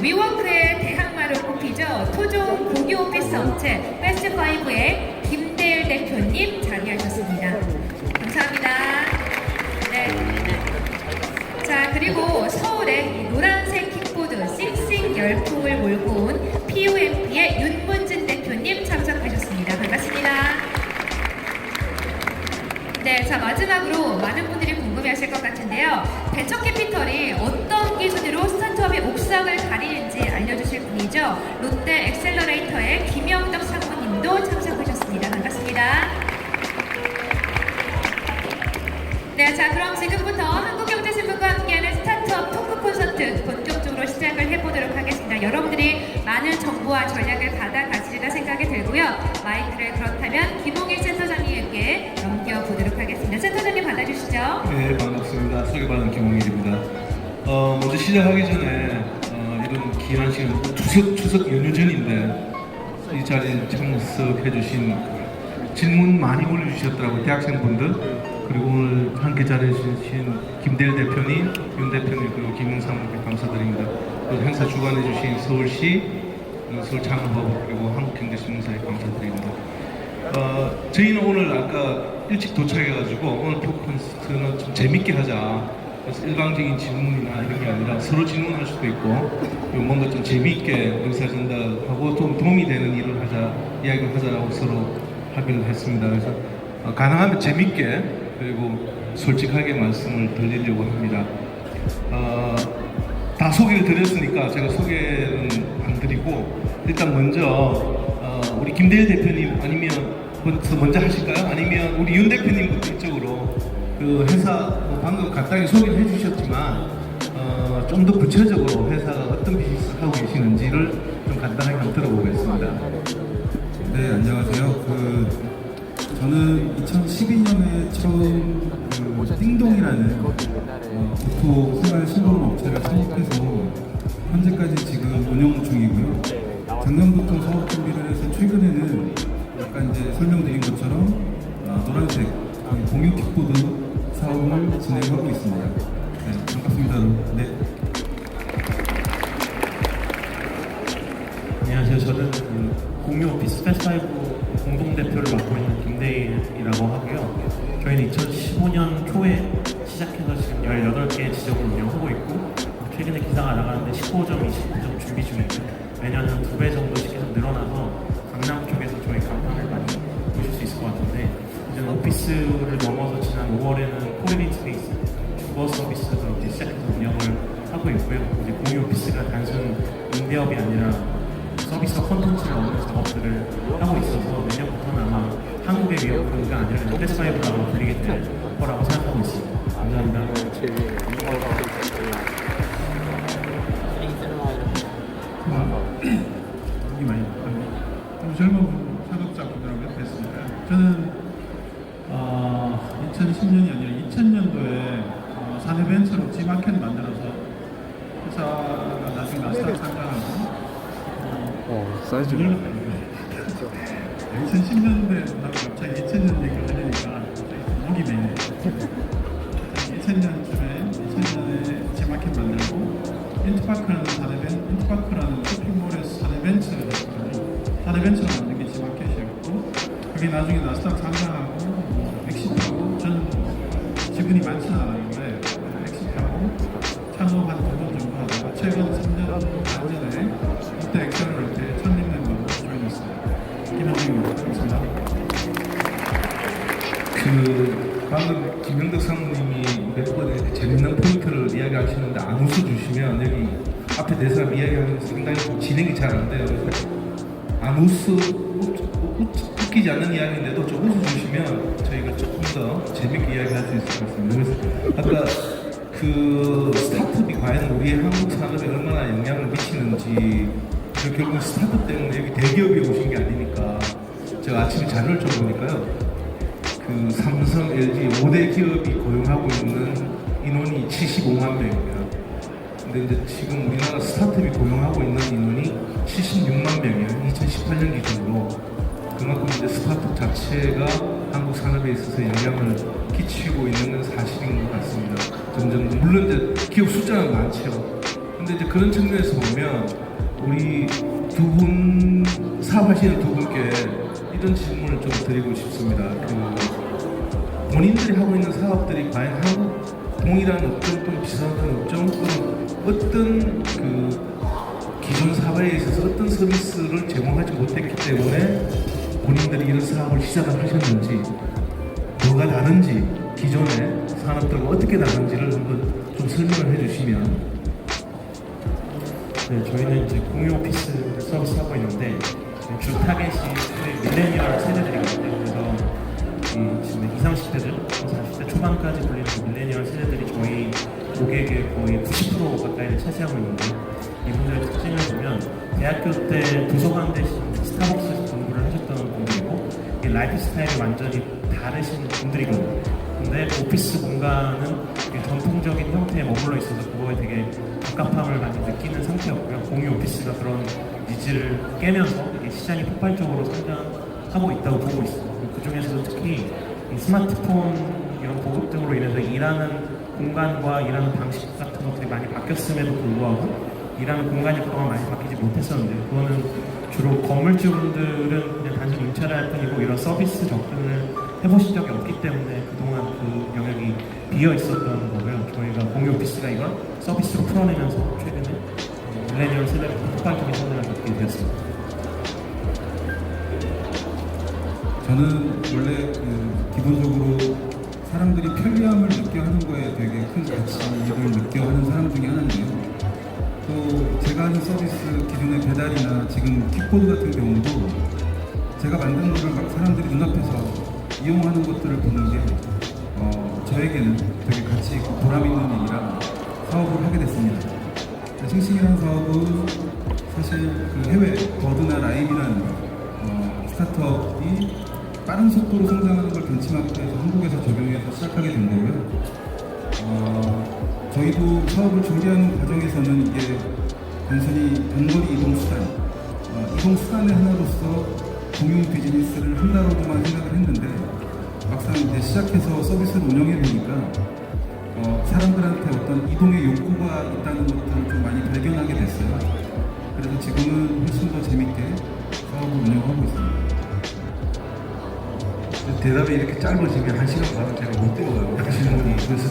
위워크의 대항마로 꼽히죠. 토종 고기 오피스 업체 패스트5의 김대일 대표님 자리하셨습니다. 감사합니다. 네. 자, 그리고 서울의 노란색 킥보드 싱싱 열풍을 몰고 온 PUMP의 윤문진 대표님 참석하셨습니다. 반갑습니다. 네, 자, 마지막으로 많은 분들이 궁금해하실 것 같은데요. 벤처캐피털이 어떤 기준으로 스타트업의 옥상을 가리는지 알려주실 분이죠. 롯데 엑셀러레이터의 김영덕 상무님도 참석하셨습니다. 반갑습니다. 네, 자, 그럼 지금부터 한국경제신문과 함께하는 스타트업 토크 콘서트 본격적으로 시작을 해보도록 하겠습니다. 여러분들이 많은 정보와 전략을 받아가시리라 생각이 들고요. 마이크를 그렇다면 김홍일 센터장님께 넘겨보도록 하겠습니다. 센터장님 받아주시죠. 네, 반갑습니다. 소개받은 김홍일입니다. 먼저 시작하기 전에 이런 귀한 시간, 추석 연휴 전인데 이 자리에 참석해주신 질문 많이 올려주셨더라고요. 대학생분들. 그리고 오늘 함께 자리해주신 김대일 대표님, 윤 대표님, 그리고 김영삼님께 감사드립니다. 그리고 행사 주관해주신 서울시, 서울창업업, 그리고 한국경제신문사에 감사드립니다. 저희는 오늘 아까 일찍 도착해가지고 오늘 토크 콘서트는 좀 재밌게 하자. 그래서 일방적인 질문이나 이런 게 아니라 서로 질문할 수도 있고 뭔가 좀 재미있게 의사 전달하고 좀 도움이 되는 일을 하자, 이야기를 하자라고 서로 합의를 했습니다. 그래서 가능하면 재밌게 그리고 솔직하게 말씀을 드리려고 합니다. 다 소개를 드렸으니까 제가 소개는 안 드리고 일단 먼저 우리 김대일 대표님 아니면 먼저 하실까요? 아니면 우리 윤 대표님부터 이쪽으로 그 회사 방금 간단히 소개를 해주셨지만 좀 더 구체적으로 회사가 어떤 비즈니스를 하고 계시는지를 좀 간단하게 한번 들어보겠습니다. 네, 안녕하세요. 저는 2012년에 처음 띵동이라는 국토 생활 신공 업체를 창업해서 현재까지 지금 운영 중이고요. 작년부터 사업 준비를 해서 최근에는 아까 이제 설명드린 것처럼 노란색 공유 킥보드 사업을 진행하고 있습니다. 네, 반갑습니다. 네. 안녕하세요. 저는 공유 오피스 패스트5 공동대표를 맡고 있는 김대일이라고 하고요. 저희는 2015년 초에 시작해서 지금 18개 지점을 운영하고 있고 최근에 기사가 나가는데 15점, 29점 준비 중이고요. 매년 한 2배 정도씩 계속 늘어나서 강남 쪽에서 저희 간판을 많이 보실 수 있을 것 같은데 이제 오피스를 넘어서 지난 5월에는 코리린 스페이스 주거 서비스도 이제 시작해서 운영을 하고 있고요. 이제 공유 오피스가 단순 임대업이 아니라 서비스와 콘텐츠를 얻는 작업들을 하고 있어서 내년부터는 아마 한국의 위협구가 아니라 패스트5라고 불리게 될 거라고 생각하고 있습니다. 감사합니다. 여기 많이 젊은 창업자분들하고 뵙습니다. 저는 2010년이 아니라 2000년도에 사내벤처로 G마켓 만들어서 회사가 나중에 나스닥 상장하고 사이즈 2010년도에 갑자기 2000년 얘기를 하려니까 목이 메네. 2000년에 G마켓 만들고 인트파크라는 쇼핑몰에서 사내벤처를 했거든요. 사내벤처를 만든 게 G마켓이었고 그게 나중에 나스닥 상장하고 엑시트하고 저는 지분이 많지는 않았는데 엑시트하고 창업 한 2년 정도 하다가 최근 3년 반 전에 롯데 엑셀러레이터에 첫 멤버로 조인했습니다. 김영덕입니다. 감사합니다. 방금 김영덕 사모님이 몇 번에 재밌는 포인트를 이야기하시는데 안 웃어주시면 여기 앞에 네 사람 이야기하는 게 상당히 진행이 잘 안 돼요. 그래서 안 웃기지 않는 이야기인데도 좀 웃어주시면 저희가 조금 더 재밌게 이야기할 수 있을 것 같습니다. 그래서 아까 그 스타트업이 과연 우리의 한국 산업에 얼마나 영향을 미치는지 결국 스타트업 때문에 여기 대기업이 오신 게 아니니까 제가 아침에 자료를 좀 보니까요. 그 삼성, LG 5대 기업이 고용하고 있는 인원이 75만 명입니다. 근데 이제 지금 우리나라 스타트업이 고용하고 있는 인원이 76만 명이에요. 2018년 기준으로. 그만큼 이제 스타트업 자체가 한국 산업에 있어서 영향을 끼치고 있는 건 사실인 것 같습니다. 점점 물론 이제 기업 숫자는 많죠. 근데 이제 그런 측면에서 보면 우리 두 분 사업하시는 두 분께 이런 질문을 좀 드리고 싶습니다. 본인들이 하고 있는 사업들이 과연 한국 동일한 업종 또는 비슷한 업종 또는 어떤 기존 사회에 있어서 어떤 서비스를 제공하지 못했기 때문에 본인들이 이런 사업을 시작을 하셨는지, 뭐가 다른지, 기존의 산업들과 어떻게 다른지를 한번 좀 설명을 해주시면. 네, 저희는 이제 공유 오피스 서비스 하고 있는데 주 타겟이 저희 밀레니얼 세대들이거든요. 그래서 지금 20, 30대들, 40대 초반까지 불리는 밀레니얼 세대들이 저희 고객의 거의 90% 가까이를 차지하고 있는데, 이분들의 특징을 보면 대학교 때 도서관 대신 스타벅스에서 공부를 하셨던 분들이고, 이 라이프 스타일이 완전히 다르신 분들이거든요. 근데 오피스 공간은 전통적인 형태에 머물러 있어서 그거에 되게 적합함을 많이 느끼는 상태였고요. 공유 오피스가 그런 니즈를 깨면서 이게 시장이 폭발적으로 성장하고 있다고 보고 있습니다. 그 중에서도 특히 이 스마트폰 이런 보급 등으로 인해서 일하는 공간과 일하는 방식 같은 것들이 많이 바뀌었음에도 불구하고 일하는 공간이 그동안 많이 바뀌지 못했었는데, 그거는 주로 건물주분들은 그냥 단순히 임차를 할 뿐이고 이런 서비스 접근을 해보신 적이 없기 때문에 그동안 그 영역이 비어 있었던 거고요. 저희가 공유 오피스가 이걸 서비스로 풀어내면서 최근에 밀레니얼 세대가 폭발적인 성장을 겪게 되었습니다. 저는 원래 기본적으로 사람들이 편리함을 느껴 하는 거에 되게 큰 가치를 느껴 하는 사람 중에 하나인데요. 또 제가 하는 서비스 기존의 배달이나 지금 킥보드 같은 경우도 제가 만든 거를 막 사람들이 눈앞에서 이용하는 것들을 보는 게 저에게는 되게 가치 있고 보람 있는 일이라 사업을 하게 됐습니다. 싱싱이라는 사업은 사실 해외 버드나 라임이라는 스타트업이 빠른 속도로 성장하는 걸 벤치마크해서 한국에서 적용해서 시작하게 된 거고요. 저희도 사업을 준비하는 과정에서는 이게 단순히 단거리 이동 수단의 하나로서 공유 비즈니스를 한다로만 생각을 했는데, 막상 이제 시작해서 서비스를 운영해 보니까 사람들한테 어떤 이동의 욕구가 있다는 것들을 좀 많이 발견하게 됐어요. 그래서 지금은 훨씬 더 재밌게 사업을 운영하고 있습니다. 대답이 이렇게 짧아지면 1시간 반은 제가 못 때워요. 질문이. 그래서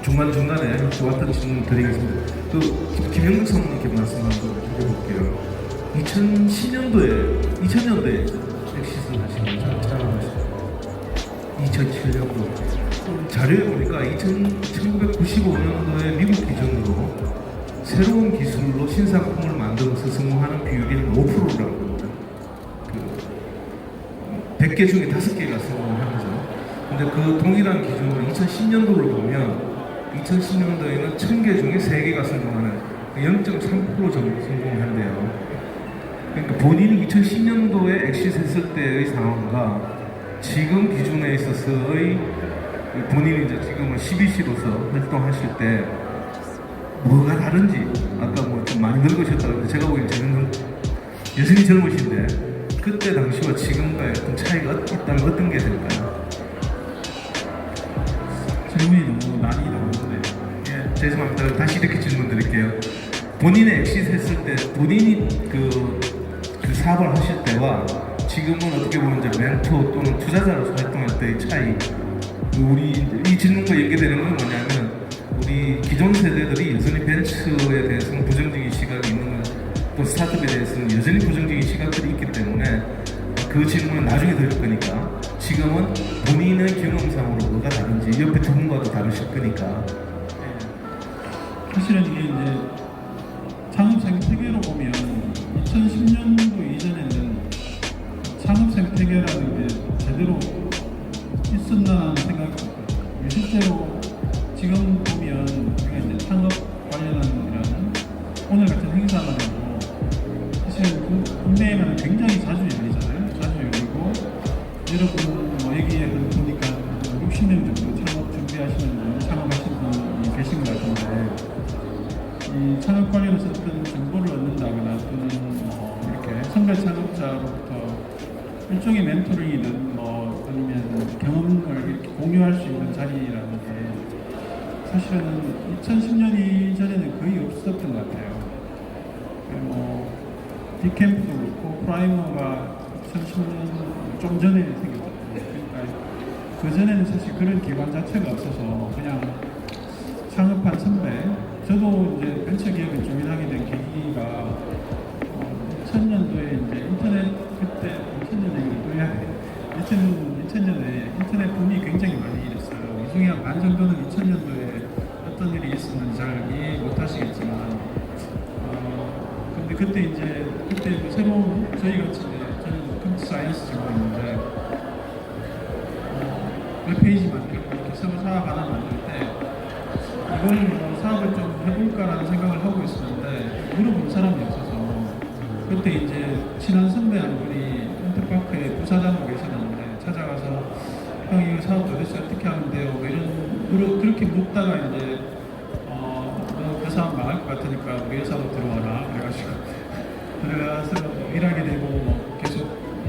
중간중간에 좋았던 질문 드리겠습니다. 김영국 사모님께 말씀 한번 드려볼게요. 2010년도에 엑시스 하신 거죠? 창업하신 2007년도. 자료에 보니까 1995년도에 미국 기준으로 새로운 기술로 신상품을 만들어서 성공하는 비율이 5%라고 합니다. 100개 중에 5개가 성공하면서. 근데 그 동일한 기준으로 2010년도를 보면 2010년도에는 1000개 중에 3개가 성공하는 0.3% 정도 성공한대요. 그러니까 본인이 2010년도에 엑시스 했을 때의 상황과 지금 기준에 있어서의 본인이 이제 지금은 CBC로서 활동하실 때 뭐가 다른지, 아까 뭐 좀 많이 늙으셨다고 했는데 제가 보기엔 저는 여전히 젊으신데 그때 당시와 지금과의 어떤 차이가 있다면 어떤 게 될까요? 질문이 너무 많이 나오는데, 죄송합니다. 다시 이렇게 질문 드릴게요. 본인의 엑시스 했을 때, 본인이 그 사업을 하실 때와 지금은 어떻게 보면 이제 멘토 또는 투자자로서 활동할 때의 차이. 우리 이 질문과 연계되는 건 뭐냐면, 우리 기존 세대들이 여전히 벤처에 대해서는 부정적인 시각이 있는, 또 스타트업에 대해서는 여전히 부정적인 시각들이 있기 때문에 그 질문은 나중에 드릴 거니까, 지금은 본인의 경험상으로 뭐가 다른지, 옆에 두 분과도 다르실 거니까. 사실은 이게 이제 창업생 태계로 보면 2010년도 이전에는 창업생 태계라는 게 제대로 있었나 하는 생각이 들어요. 실제로 지금 보면 우리가 이제 창업 관련한 오늘 같은 행사만 해도 사실 국내에는 굉장히 자주 열리잖아요. 자주 열리고 여러분 여기에 보니까 60명 정도 창업 준비하시는 분, 창업하시는 분이 계신 것 같은데, 이 창업 관련해서 어떤 정보를 얻는다거나 또는 이렇게 선배 창업자로부터 일종의 멘토링이든 아니면 경험을 이렇게 공유할 수 있는 자리라는 게 사실은 2010년 이전에는 거의 없었던 것 같아요. 디캠프도 그렇고 프라이머가 2010년 좀 전에 생겼거든요. 그러니까 그 전에는 사실 그런 기관 자체가 없어서 그냥 창업한 선배. 저도 이제 벤처 기업에 조인하게 된 계기가 2000년도에 이제 인터넷 그때 2000년 얘기를 또 해야 돼. 2000년에 인터넷 붐이 굉장히 많이 일었어요. 이 중에 한 반 정도는 2000년도에 어떤 일이 있었는지 잘 이해 못 하시겠지만, 근데 그때 이제 그때 뭐 새로운 저희 같이 저는 컴퓨터 사이언스 전공인데 웹페이지 만들고 이렇게 서버 사업 하나 만들 때 이걸 뭐 사업을 좀 해볼까라는 생각을 하고 있었는데 물어볼 사람이 없어서 그때 이제 친한 선배 한 분이 인터파크에 부사장으로 계셨는데 찾아가서 형 이거 사업 도대체 어떻게 하면 돼요? 뭐 이런 그렇게 묻다가 이제 그 사업 망할 것 같으니까 우리 회사로 들어와라 그래가지고 들어가서 일하게 되고 뭐 계속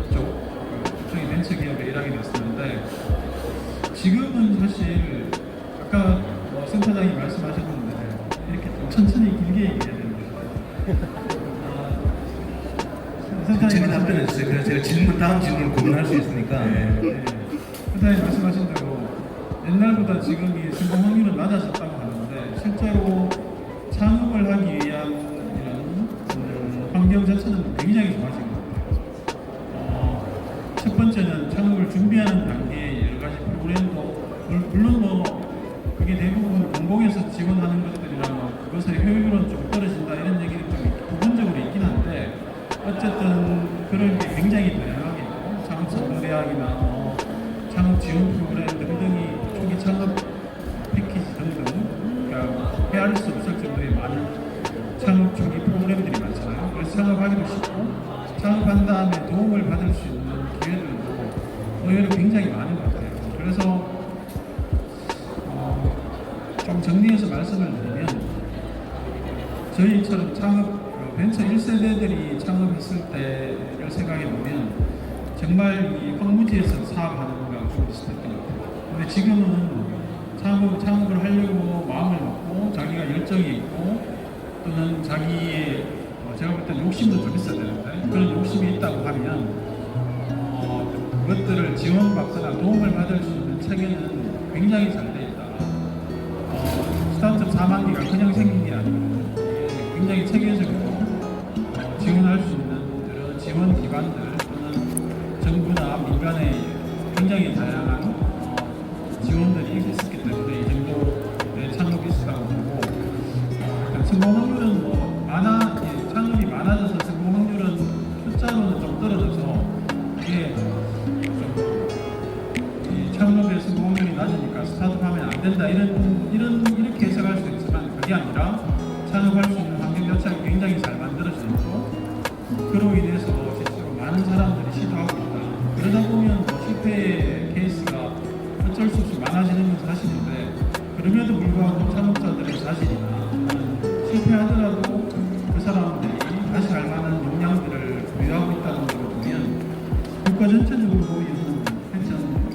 이쪽의 벤처 기업에 일하게 됐었는데 지금은 사실 아까 센터장이 말씀하셨는데 이렇게 좀 천천히 길게 얘기해야 되는 거예요. 제가 답변해 주세요. 그래서 제가 다음 질문을 고민할 수 있으니까. 센터장이 말씀하신 대로 옛날보다 지금이 성공 확률은 낮아졌다고 하는데 실제로 창업을 하기 위한 이런 환경 자체는 굉장히 좋아진 것 같아요. 첫 번째는 창업을 준비하는 단계에 여러 가지 프로그램도 물론 뭐 그게 대부분 공공에서 지원하는 것들이라 뭐 그것의 효율은 좀 떨어진다 이런 얘기는 좀 부분적으로 있긴 한데 어쨌든 그런 게 굉장히 다양하게 있고 창업 선도대학이나 뭐 창업 지원 프로그램 등등이 초기 창업 패키지 등등 그러니까 헤아릴 수 없을 정도의 많은 창업 초기 프로그램들이 많잖아요. 그래서 창업하기도 쉽고 창업한 다음에 도움을 받을 수 있는 기회들도 의외로 굉장히 많은 것 같아요. 그래서 좀 정리해서 말씀을 드리면 저희처럼 창업 벤처 1세대들이 창업했을 때를 생각해 보면 정말 이 황무지에서 사업하는 거랑 좀 비슷했던 것 같아요. 근데 지금은 창업을 하려고 마음을 먹고 자기가 열정이 있고 또는 자기의 제가 볼 때 욕심도 좀 있어야 되는데 그런 욕심이 있다고 하면 그것들을 지원받거나 도움을 받을 수 있는 체계는 굉장히 잘 돼 있다. 스타트업 4만기가 그냥 생긴 게 아니고 굉장히 체계적으로 지원할 수 있는 그런 지원 기관들 또는 정부나 민간의 굉장히 다양한 지원들이 있었기 때문에 이 정도의 창업이 있었다고 보고 성공 확률은 뭐 창업이 많아져서 성공 확률은 숫자로는 좀 떨어져서 이게 창업의 성공 확률이 낮으니까 스타트업 하면 안 된다 이렇게 해석할 수 있지만 그게 아니라 창업할 수 있는 환경 자체가 굉장히 잘 만들어져 있고 그로 인해서 실제로 많은 사람들이 시도하고 있다. 그러다 보면 뭐 실패의 케이스가 어쩔 수 없이 많아지는 건 사실인데 그럼에도 불구하고 창업자들의 자질이나 실패하더라도 그 사람들이 다시 할 만한 역량들을 보유하고 있다는 걸 보면 국가 전체적으로 보이는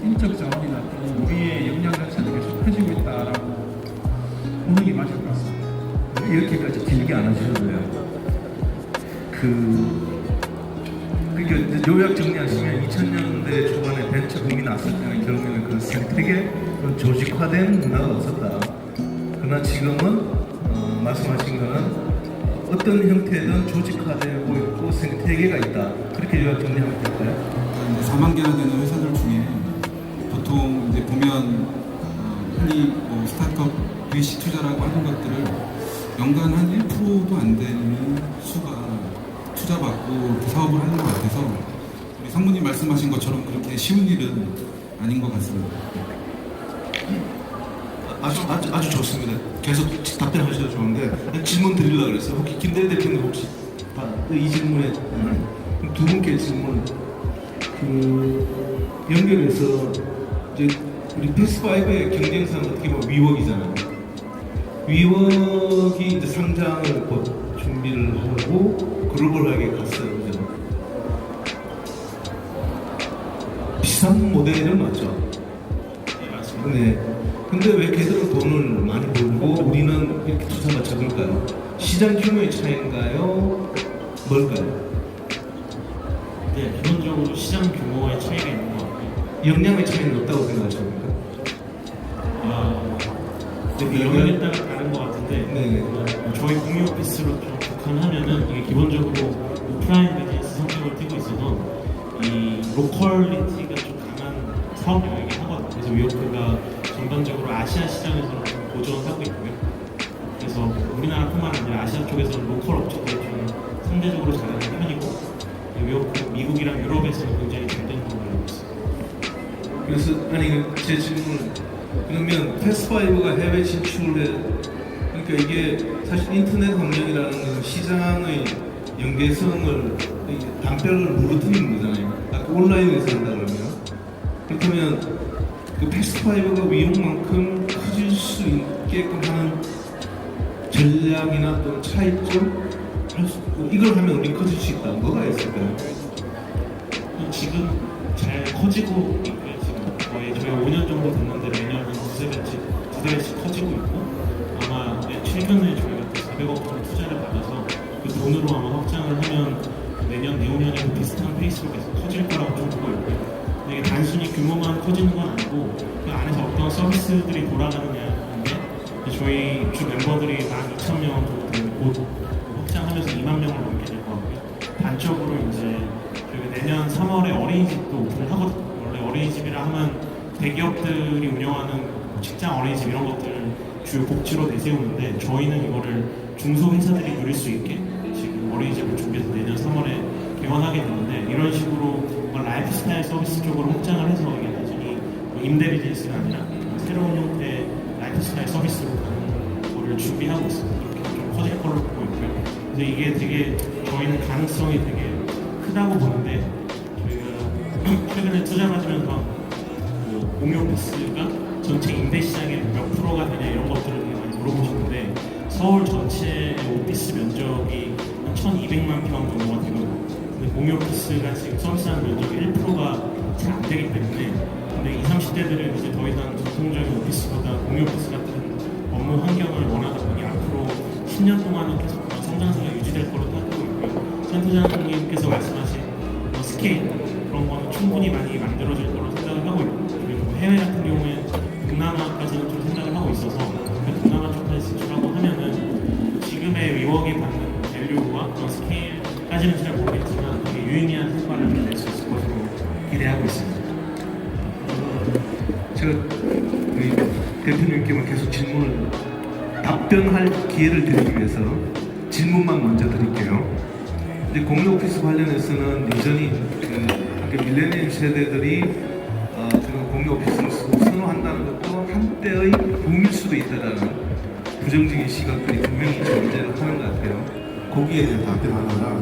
인적 자원이나 또는 우리의 역량 자체는 계속 커지고 있다라고 보는 게 맞을 것 같습니다. 이렇게까지 길게 안 하셔도 돼요. 그러니까 요약 정리하시면 2000년대 초반에 벤처 붐이 났을 때는 결국에는 그 생태계, 조직화된 문화가 없었다. 그러나 지금은 말씀하신 거는 어떤 형태든 조직화되고 있고 생태계가 있다. 그렇게 요약 정리하면 될까요? 4만 개나 되는 회사들 중에 보통 이제 보면 흔히 뭐 스타트업 VC 투자라고 하는 것들을 연간 한 1%도 안 되는 수가 투자받고 사업을 하는 것 같아서 우리 상무님 말씀하신 것처럼 그렇게 쉬운 일은 아닌 것 같습니다. 아주 좋습니다. 계속 답변하셔도 좋은데 질문 드리려고 그랬어요. 혹시 김대리 대표님 혹시 이 질문에 두 분께 질문 연결해서 이제 우리 패스5의 경쟁사는 어떻게 보면 위웍이잖아요. 위웍이 이제 상장을 곧 준비를 하고 글로벌하게 갔어요. 그죠? 비슷한 모델은 맞죠? 네. 근데 왜 걔들은 돈을 많이 벌고 우리는 이렇게 투자가 적을까요? 시장 규모의 차이인가요? 뭘까요? 네, 기본적으로 시장 규모의 차이가 있는 것 같아요. 역량의 차이는 없다고 생각하십니까? 영역에 따라 다른 것 같은데 네. 저희 공유 오피스로 좀 국한하면은 이게 기본적으로 오프라인 비즈니스 성격을 띠고 있어서 이 로컬리티가 좀 강한 사업 영역이긴 하거든요. 그래서 위워크가 전반적으로 아시아 시장에서는 좀 보존하고 있고요. 그래서 우리나라뿐만 아니라 아시아 쪽에서는 로컬 업체들이 좀 상대적으로 잘하는 편이고 위워크 미국이랑 유럽에서는 굉장히 잘 되는 걸로 알고 있어요. 그래서 아니 제 질문 그러면 패스파이브가 해외 진출을 그러니까 이게 사실 인터넷 환경이라는 것은 시장의 연계성을 담벼락을 무너뜨리는 거잖아요. 아까 온라인에서 한다 그러면 그렇다면 그 패스파이브가 위용만큼 커질 수 있게끔 하는 전략이나 또 차이점 이걸 하면 우리 커질 수 있다. 뭐가 있을까요? 지금 잘 커지고 있고요. 지금 거의 저희가 5년 정도 됐는데 매년 한 두세 배씩 커지고 있고 아마 최근에 저희가 400억 원 투자를 받아서 그 돈으로 아마 확장을 하면 내년, 내후년에도 비슷한 페이스로 계속 커질 거라고 좀 보고 있고요. 근데 이게 단순히 규모만 커지는 건 아니고 그 안에서 어떤 서비스들이 돌아가느냐인데 저희 주 멤버들이 12,000명 정도 되면 곧 확장하면서 2만 명을 넘게 될 것 같고요. 단적으로 이제 저희가 내년 3월에 어린이집도 오픈을 하거든요. 원래 어린이집이라 하면 대기업들이 운영하는 직장 어린이집 이런 것들을 주요 복지로 내세우는데 저희는 이거를 중소회사들이 누릴 수 있게 지금 어린이집을 준비해서 내년 3월에 개원하게 되는데 이런 식으로 뭔가 라이프스타일 서비스 쪽으로 확장을 해서 이게 단순히 임대 비즈니스가 아니라 새로운 형태의 라이프스타일 서비스로 가는 거를 준비하고 있습니다. 이렇게 좀 커질 걸로 보고 있고요. 그래서 이게 되게 저희는 가능성이 되게 크다고 보는데 저희가 최근에 투자 받으면서 공유 오피스가 전체 임대 시장의 몇 프로가 되냐 이런 것들을 되게 많이 물어보시는데 서울 전체 오피스 면적이 한 1,200만 평 정도가 되거든요. 근데 공유 오피스가 지금 서비스하는 면적이 1%가 잘 안 되기 때문에 근데 20, 30대들은 이제 더 이상 전통적인 오피스보다 공유 오피스 같은 업무 환경을 원하다 보니 앞으로 10년 동안은 계속 그런 성장세가 유지될 거로 생각하고 있고요. 전 부장님께서 말씀하신 스케일 그런 거는 충분히 많이 만들어질 거로 생각을 하고 있고 그리고 해외 같은 경우에 동남아까지는 좀 생각을 하고 있어서 그 동남아 쪽까지 진출하고 하면은 지금의 위워크이 받는 밸류와 그런 스케일까지는 잘 모르겠지만 되게 유의미한 성과를 낼 수 있을 것으로 기대하고 있습니다. 제가 우리 대표님께 계속 질문을 답변할 기회를 드리기 위해서 질문만 먼저 드릴게요. 이제 공유 오피스 관련해서는 여전히 그 밀레니얼 세대들이 지금 공유 오피스를 선호한다는 것도 한때의 붐일 수도 있다라는 부정적인 시각들이 분명히 존재를 하는 것 같아요. 거기에 대한 답변 하나가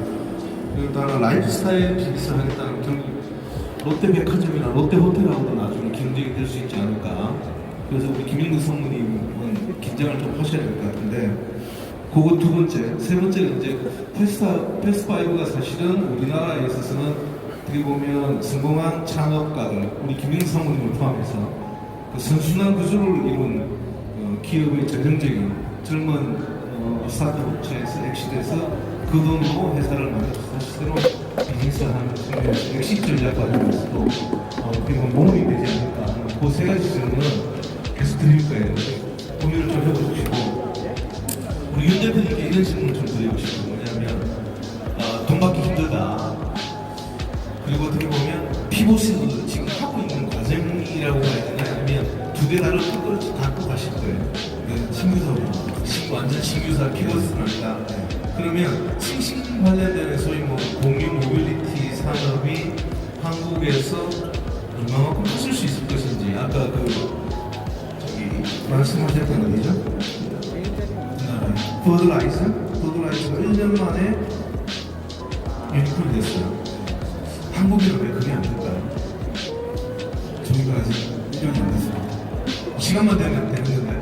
일단 라이프스타일 비즈니스를 하겠다는 경 롯데백화점이나 롯데호텔하고도 나중에 경쟁이 될 수 있지 않을까. 그래서 우리 김영근 성우님은 긴장을 좀 하셔야 될 것 같은데 그거 두 번째, 세 번째는 이제 패스파이브가 사실은 우리나라에 있어서는 어떻게 보면 성공한 창업가들, 우리 김영근 성우님을 포함해서 그 선순환 구조를 이룬 기업의 전형적인 젊은 스타트업 업체에서 엑시트해서 그 돈으로 회사를 만들어서 다시 새로운 비즈니스를 하는 엑시트 전략 과정에서도 어떻게 보면 모험이 되지 않을까 하는 그 세 가지 질문은 계속 드릴 거예요. 고민을 좀 해보시고 우리 윤 대표님께 이런 질문을 좀 드리고 싶어요. 뭐냐면 돈 받기 힘들다. 그리고 어떻게 보면 피봇을 지금 하고 있는 과정이라고 해야 되나 아니면 두 개 다를 똑같이 갖고 가실 거예요. 신규사로 완전 신규사 키워스는 아니다. 그러면 싱싱 관련된 소위 뭐 공유 모빌리티 산업이 한국에서 얼마만큼 커질 수 있을 것인지 아까 말씀하셨던 어디죠? 버드라이스가 1년 만에 유니콘이 됐어요. 한국에는 왜 그게 안 될까요? 저희가 아직 1년이 안 됐습니다. 시간만 되면 되는 건가요?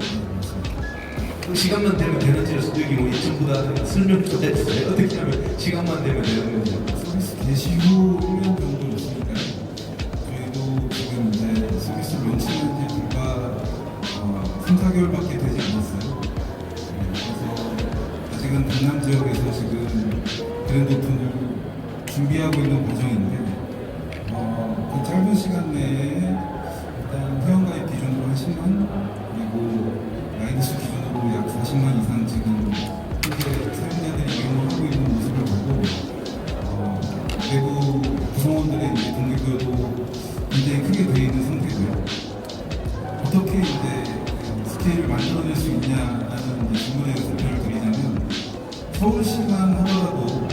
시간만 되면 되는지 여기 뭐 전부 다 설명 좀 해주세요. 어떻게 하면 시간만 되면 되는 건지. 서비스 개시 후 1년 정도였으니까요. 저희도 지금 이제 서비스 런칭한 지 불과 3, 4개월밖에 되지 않았어요. 그래서 아직은 강남 지역에서 지금 브랜드 오픈을 준비하고 있는 과정인데 그 짧은 시간 내에 일단 회원가입 기준으로 한 10만 그리고 라이드수 기준으로 약 40만 이상 지금 현재 사용자들이 이용을 하고 있는 모습을 보고 외부 구성원들의 이제 동기부여도 굉장히 크게 되어 있는 상태고요. 어떻게 이제 스케일을 만들어낼 수 있냐라는 질문에 답변을 드리자면 서울시만 하더라도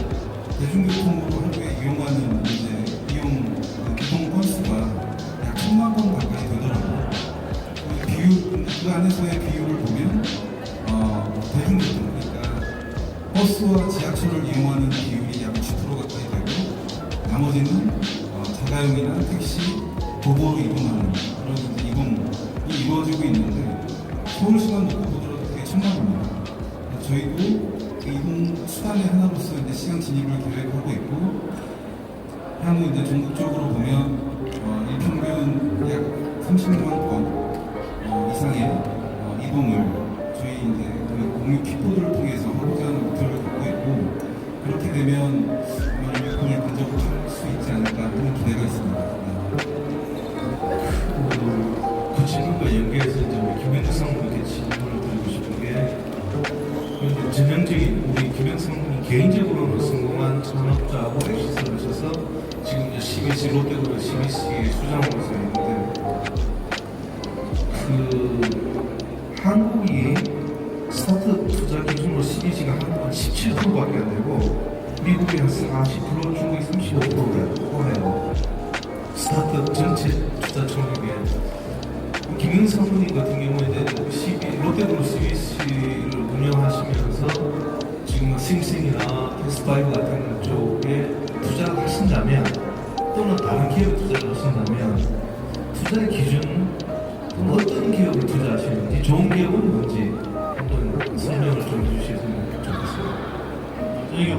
대중교통으로 하루에 이용하는 이제 교통 건수가 약 1000만 번 가까이 되더라고요. 그 안에서의 비율을 보면 대중교통 그러니까 버스와 지하철을 이용하는 비율이 약 60% 가까이 되고 나머지는 자가용이나 택시, 도보로 이동하는 그런 이제 이동이 이루어지고 있는데 서울시만 놓고 보더라도 되게 천만입니다. 저희도 그 이동 수단의 하나로서 이제 시장 진입을 계획하고 있고 향후 이제 전국적으로 보면 일평균 약 30만 건 이상의 이동을 저희 이제 그 공유 키포드를 통해서 하고자 하는 목표를 갖고 있고 그렇게 되면 아마 유통을 근접할 수 있지 않을까 하는 기대가 있습니다. 그 질문과 연계해서 이제 우리 김영성 분께 질문을 드리고 싶은 게 전형적인 우리 김영성 분이 개인적으로는 성공한 창업자하고 엑시스를 하셔서 지금 이제 CBC 롯데그룹 CBC의 수장으로서 있는데 그 한국이 스타트업 투자 기준으로 CBC가 한국은 17%밖에 안 되고 미국이 한 40%, 중국이 35%예요. 스타트업 전체 투자 총액에 김영삼 분님 같은 경우에 이제 롯데그룹 CBC를 운영하시면서 지금 싱싱이나 테스트파이브 같은 쪽에 투자를 하신다면 또는 다른 기업에 투자를 하신다면 투자의 기준 어떤 기업을 투자하시는지 좋은 기업은 뭔지 한번 설명을 좀 해주시면 좋겠습니다. 저희가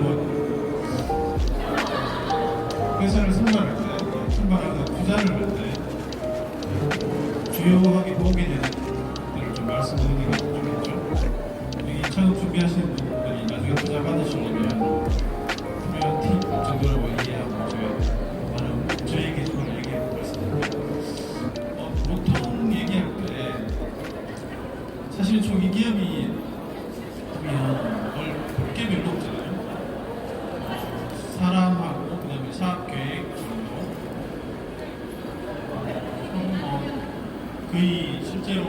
회사를 선발할 때, 출발하는 투자를 할 때 주요하게 보게 되는 것들을 좀 말씀드리는 게 좋겠죠. 이 창업 준비하시는 분들이 나중에 투자 받으시려면 투자 팁 정도로 이해하고 저는 저에게 그걸 얘기하고 말씀드립니다. 보통 얘기할 때 사실 초기 기업이 보면 볼 게 별로 없잖아요. 사람하고 그다음에 사업 계획 정도 거의 실제로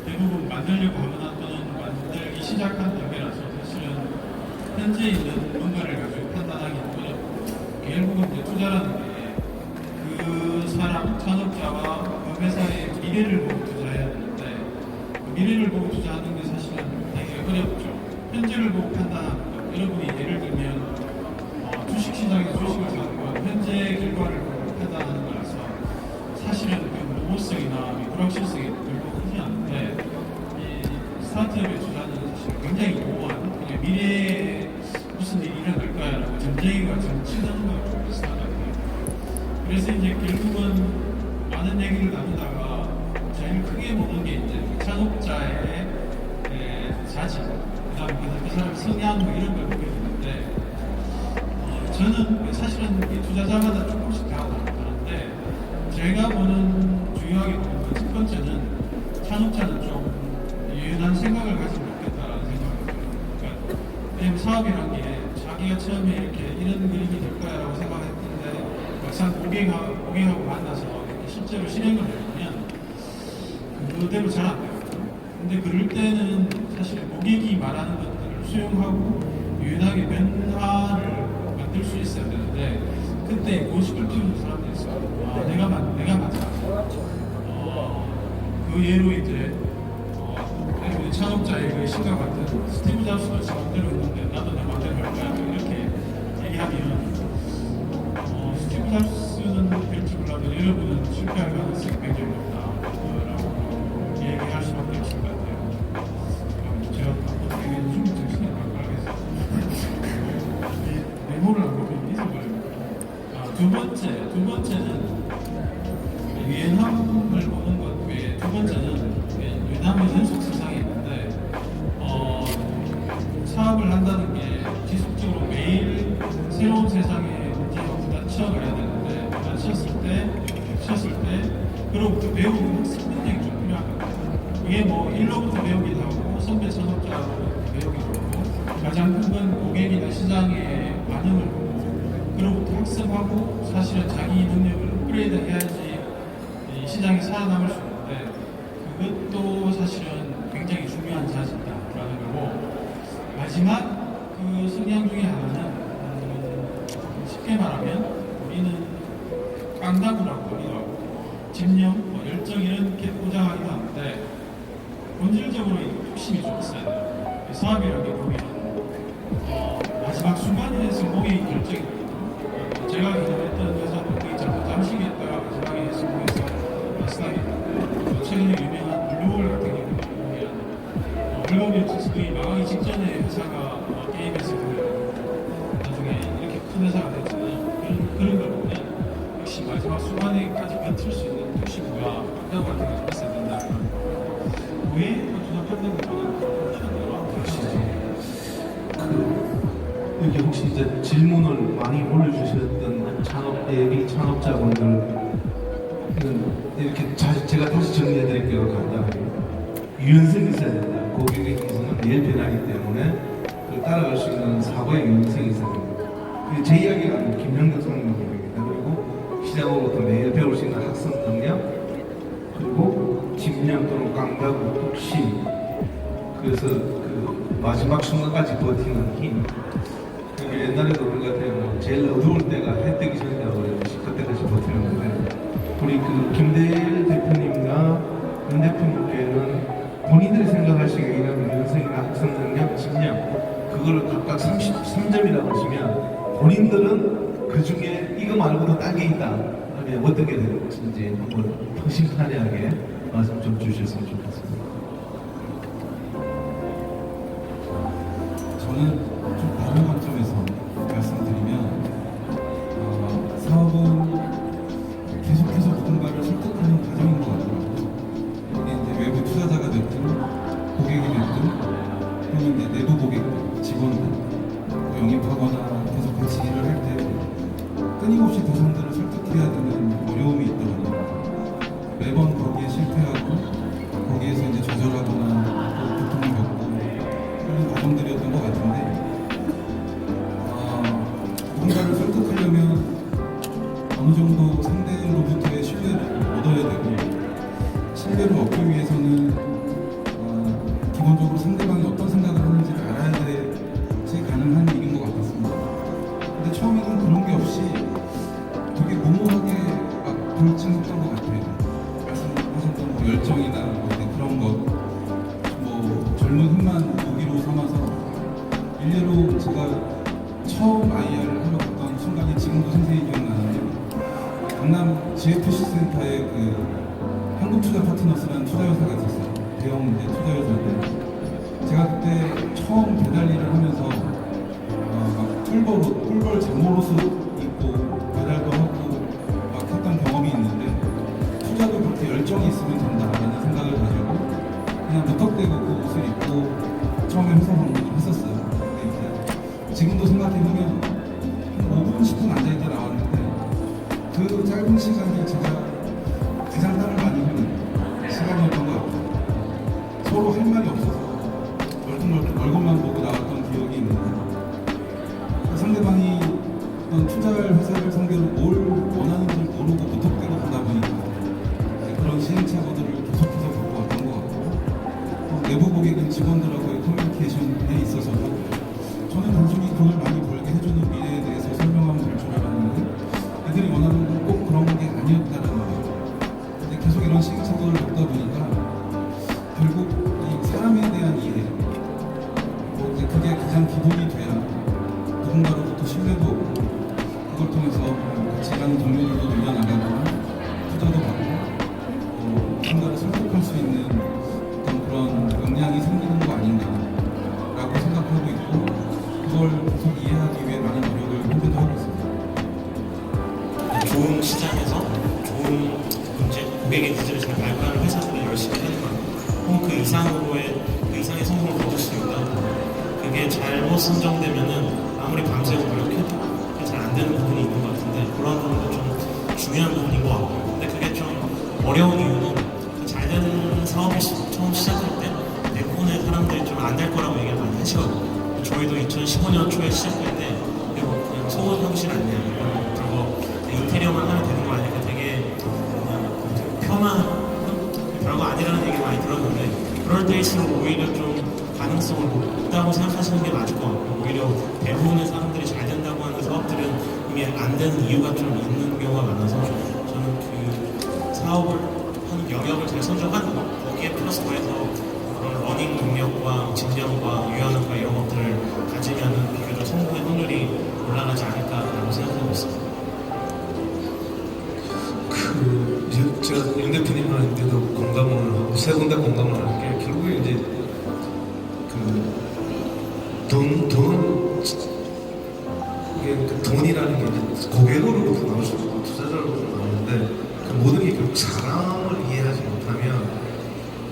대부분 만들려고 하거나 또는 만들기 시작한 단계라서 사실은 현재 있는 뭔가를 가지고 판단하기는 어렵고 결국은 이제 투자라는 게 그 사람, 창업자와 그 회사의 미래를 보고 투자해야 되는데 그 미래를 보고 투자하는 게 사실은 되게 어렵죠. 현재를 보고 판단하는 것. 여러분이 예를 들면 주식시장에서 주식을 사는 건 현재 결과를 보고 판단하는 거라서 사실은 그 모호성이나 불확실성이 별로 크지 않은데 이 스타트업의 투자는 사실 굉장히 모호한 그냥 미래에 무슨 일이 일어날 거야라고 전쟁이가 정치하는 거랑 좀 비슷하거든요. 그래서 이제 결국은 많은 얘기를 나누다가 제일 크게 보는 게 이제 창업자의 자질, 그다음에 그 사람 성향 뭐 이런 걸 보게 되는데 저는 사실은 이 투자자마다 조금씩 다 다른데 제가 보는 주요하게 보는 건 첫 번째는 창업자는 좀 유연한 생각을 가지고 있겠다라는 생각을 해요. 그러니까 왜냐면 사업이란 게 자기가 처음에 이렇게 이런 그림이 될 거야라고 생각했는데 막상 고객하고 만나서 이렇게 실제로 실행을 해보면 그대로 잘 안 되거든요. 근데 그럴 때는 사실 고객이 말하는 것들을 수용하고 유연하게 변화를 만들 수 있어야 되는데 그때 고집을 피우는 사람들이 있어요. 내가 맞아. 그 예로 이제 우리 창업자의 그 시가 같은 스티브 잡스도 제 맘대로 했는데 나도 내 맘대로 할 거야 이렇게 얘기하면 스티브 잡스는 될지 몰라도 여러분은 실패할 가능성이 굉장히 높다라고 얘기할 수밖에 없을 것 같아요. 제가 어떻게 요즘 정신이 안 가겠어요. 메모를 안 보고 잊어버려요. 두 번째는 유연함을 보는 것 외에 두 번째는 유연함의 연속 세상이 있는데 사업을 한다는 게 지속적으로 매일 새로운 세상에 그로부터 배우는 학습 굉장히 좀 필요한 것 같아요. 이게 뭐 일로부터 배우기도 하고 선배 산업자로 배우기도 하고 가장 큰 건 고객이나 시장의 반응을 보고 그로부터 학습하고 사실은 자기 능력을 업그레이드 해야지 이 시장이 살아남을 수 있는데 그것도 사실은 굉장히 중요한 자질이다라는 거고 마지막 그 성향 중에 하나는 쉽게 말하면 우리는 깡다구라고 하기도 하고 집념, 뭐 열정 이렇게 포장하기도 하는데 본질적으로 이 욕심이 좀 있어야 돼요. 이 사업이라는 게 보면 마지막 순간에 성공이 결정이거든요. 제가 경험했던 회사들이 잠시겠다가 마지막에 성공해서 나스닥에 최근에 유명한 블루홀 같은 경우는 보면 블루홀이 거의 망하기 직전에 회사가 게임에서 나중에 이렇게 큰 회사가 됐잖아요. 그런 걸 보면 역시 마지막 순간에까지 버틸 수 있는 욕심과 깡다구 같은 게 좀 있어야 된다. 왜 주납한다는 거는 여기 혹시 이제 질문을 많이 올려주셨던 예비 창업자분들 이렇게 제가 다시 정리해드릴게요. 간단하게 유연성이 있어야 된다. 고객의 기술은 매일 변하기 때문에 그걸 따라갈 수 있는 사고의 유연성이 있어야 됩니다. 제 이야기가 아니고 김영덕 성님입니다. 그리고 시장으로부터 매일 배울 수 있는 학습 능력 그리고 집념 또는 깡다구, 독심 그래서 그 마지막 순간까지 버티는 힘 그게 옛날에도 그런 것 같아요. 뭐 제일 어두울 때가 해 뜨기 전이라고 그랬듯이 그때까지 버티는 건데 우리 그 김대일 대표님과 윤 대표님께는 본인들이 생각하시기에 이런 유연성이나 학습 능력, 집념 그거를 각각 33점이라고 하시면 본인들은 그 중에 이거 말고도 딴 게 있다 하면 어떤 게 되는 것인지 한번 허심탄회하게 말씀 좀 주셨으면 좋겠습니다. 저는 좀 다른 관점에서 말씀드리면 사업은 계속해서 누군가를 설득하는 과정인 것 같더라고요. 이게 이제 외부 투자자가 됐든 고객이 됐든 또는 이제 내부 고객들, 직원들 영입하거나 계속 같이 일을 할 때 끊임없이 대상들을 설득해야 되는 어려움이 있더라고요. 매번 거기에 실패하고 거기에서 이제 좌절하거나 또 고통을 겪고 그런 과정들이었던 것 같은데 누군가를 설득하려면 어느 정도 상대로부터의 신뢰를 얻어야 되고 신뢰를 얻기 위해서는 기본적으로 상대방이 어떤 생각을 하는지를 알아야 돼야지 가능한 일인 것 같았습니다. 근데 처음에는 그런 게 없이 되게 무모하게 막 돌진했던 것 같아요. 말씀하셨던 뭐 열정이나 뭐 그런 것 뭐 젊은 힘만 무기로 삼아서 일례로 제가 처음 IR을 하러 갔던 순간이 지금도 생생히 기억나는데 강남 GFC 센터에 그 한국투자파트너스라는 투자회사가 있었어요. 대형 이제 투자회사인데 제가 그때 처음 배달 일을 하면서 막 꿀벌 잠옷을 입고 배달도 하고 막 했던 경험이 있는데 투자도 그렇게 열정이 있으면 된다라는 생각을 가지고 그냥 무턱대고 그 옷을 입고 처음에 회사 방문을 했었어요. 근데 지금도 생각해보면 한 5분, 10분 앉아있다 나왔는데 그 짧은 시간이 제가 가장 땀을 많이 흘린 시간이었던 것 같아요. 서로 할 말이 없어서 얼굴만 보고 나왔던 기억이 있는데 상대방이 어떤 투자할 회사를 상대로 뭘 원하는지 모르고 무턱대고 가다 보니까 그런 시행착오들을 계속해서 겪어왔던 것 같고 내부 고객은 직원들하고의 커뮤니케이션에 있어서도 저는 단순히 돈을 많이 벌게 해주는 미래에 대해서 설명하면 될 줄 알았는데 애들이 원하는 건 꼭 그런 게 아니었다는 거예요. 근데 계속 이런 시행착오를 겪다 보니까 결국 이 사람에 대한 이해 이제 그게 가장 기본이 돼야 누군가로부터 신뢰도 얻고 그걸 통해서 같이 일하는 동료들도 늘려나가고 투자도 받고 누군가를 설득할 수 있는 어떤 그런 역량이 생기는 거 아닌가라고 생각하고 있고 그걸 계속 이해하기 위해 많은 노력을 현재도 하고 있습니다. 좋은 시장에서 좋은 문제, 고객의 니즈를 잘 발굴하는 회사들을 열심히 하는 만큼 그 이상의 성공을 거둘 수 있다. 그게 잘못 선정되면은 아무리 밤새고 노력해도 잘 안 되는 부분이 있는 것 같은데 그런 부분도 좀 중요한 부분인 것 같고요. 근데 그게 좀 어려운 이유는 잘 되는 사업이 처음 시작할 때 대부분의 사람들이 좀 안 될 거라고 얘기를 많이 하시거든요. 저희도 2015년 초에 시작할 때 그냥 소원 형식 아니냐, 그리고 인테리어만 하면 되는 거 아니냐, 되게 그냥 폄하한 별거 아니라는 얘기 많이 들었는데, 그럴 때일수록 오히려 좀 가능성을 높다고 생각하시는 게 맞을 것 같고, 오히려 대부분의 사람들이 잘 된다고 하는 사업들은 이미 안 되는 이유가 좀 있는 경우가 많아서, 저는 그 사업을 하는 영역을 잘 선정하고 거기에 플러스 더해서 그런 러닝 능력과 진정과 유연함과 이런 것들을 가지면은 비교적 성공의 확률이 올라가지 않을까라고 생각하고 있습니다. 이제 제가 윤 대표님 말인데도 공감을 하고 세 군데 공감을 하는 게 결국에 이제 그 돈이라는 게 이제 고객으로부터 나올 수 있고 투자자로부터 나오는데 그 모든 게 결국 사람을 이해하지 못하면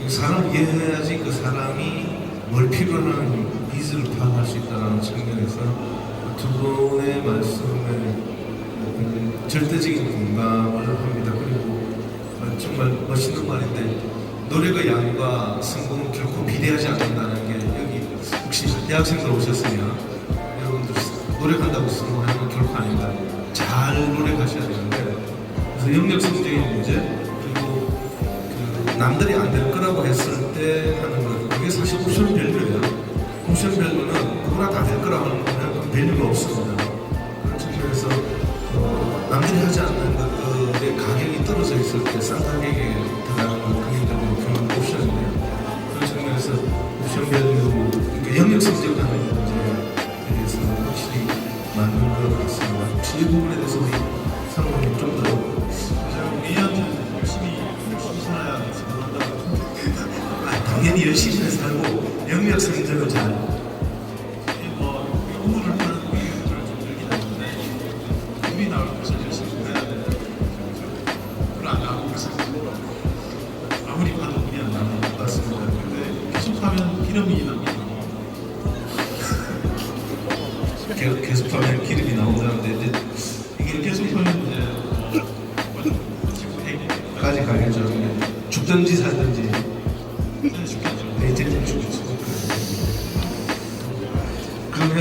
사람을 이해해야지 그 사람이 뭘 필요로 하는 니즈를 파악할 수 있다는 측면에서 두 분의 말씀에 절대적인 공감을 합니다. 그리고 정말 멋있는 말인데 노력의 양과 성공은 결코 비례하지 않는다는 게, 여기 혹시 대학생들 오셨으면 여러분들 노력한다고 성공하는 건 결코 아닙니다. 잘 노력하셔야 되는데, 그래서 영역 성적인 문제, 그리고 그 남들이 안 될 거라고 했을 때 하는 거, 그게 사실 옵션 밸류예요. 옵션 밸류는 누구나 다 될 거라고 하는 거는 밸류가 없습니다. 그런 측면에서 남들이 하지 않는 것들의 가격이 떨어져 있을 때 싼 가격에 들어가는 건 긍정적으로 보는 옵션인데요. 그런 측면에서 옵션 밸류, 그러니까 영역 성적하는 문제에 대해서 확실히 맞는 것 같습니다. 혹시 이 부분에 대해서 우리 상무님 좀 더 우리한테는 열심히 살아야 성공한다고. 당연히 열심히 살고 영역 성적은 잘 우물을 하는 우리들을 좀 늘긴 하는데, 물이 나올 것을 열심히 해야 되는데 물을 안 나오고 있어요. 아무리 봐도 물이 안 나오는 것 같습니다. 근데 계속하면 기름이 납니다. 계속하면 기름이 나온다는데, 이제 이게 계속하면 이제 까지 가겠죠. 죽든지 살든지 죽겠죠. 이제 죽겠죠. 그러면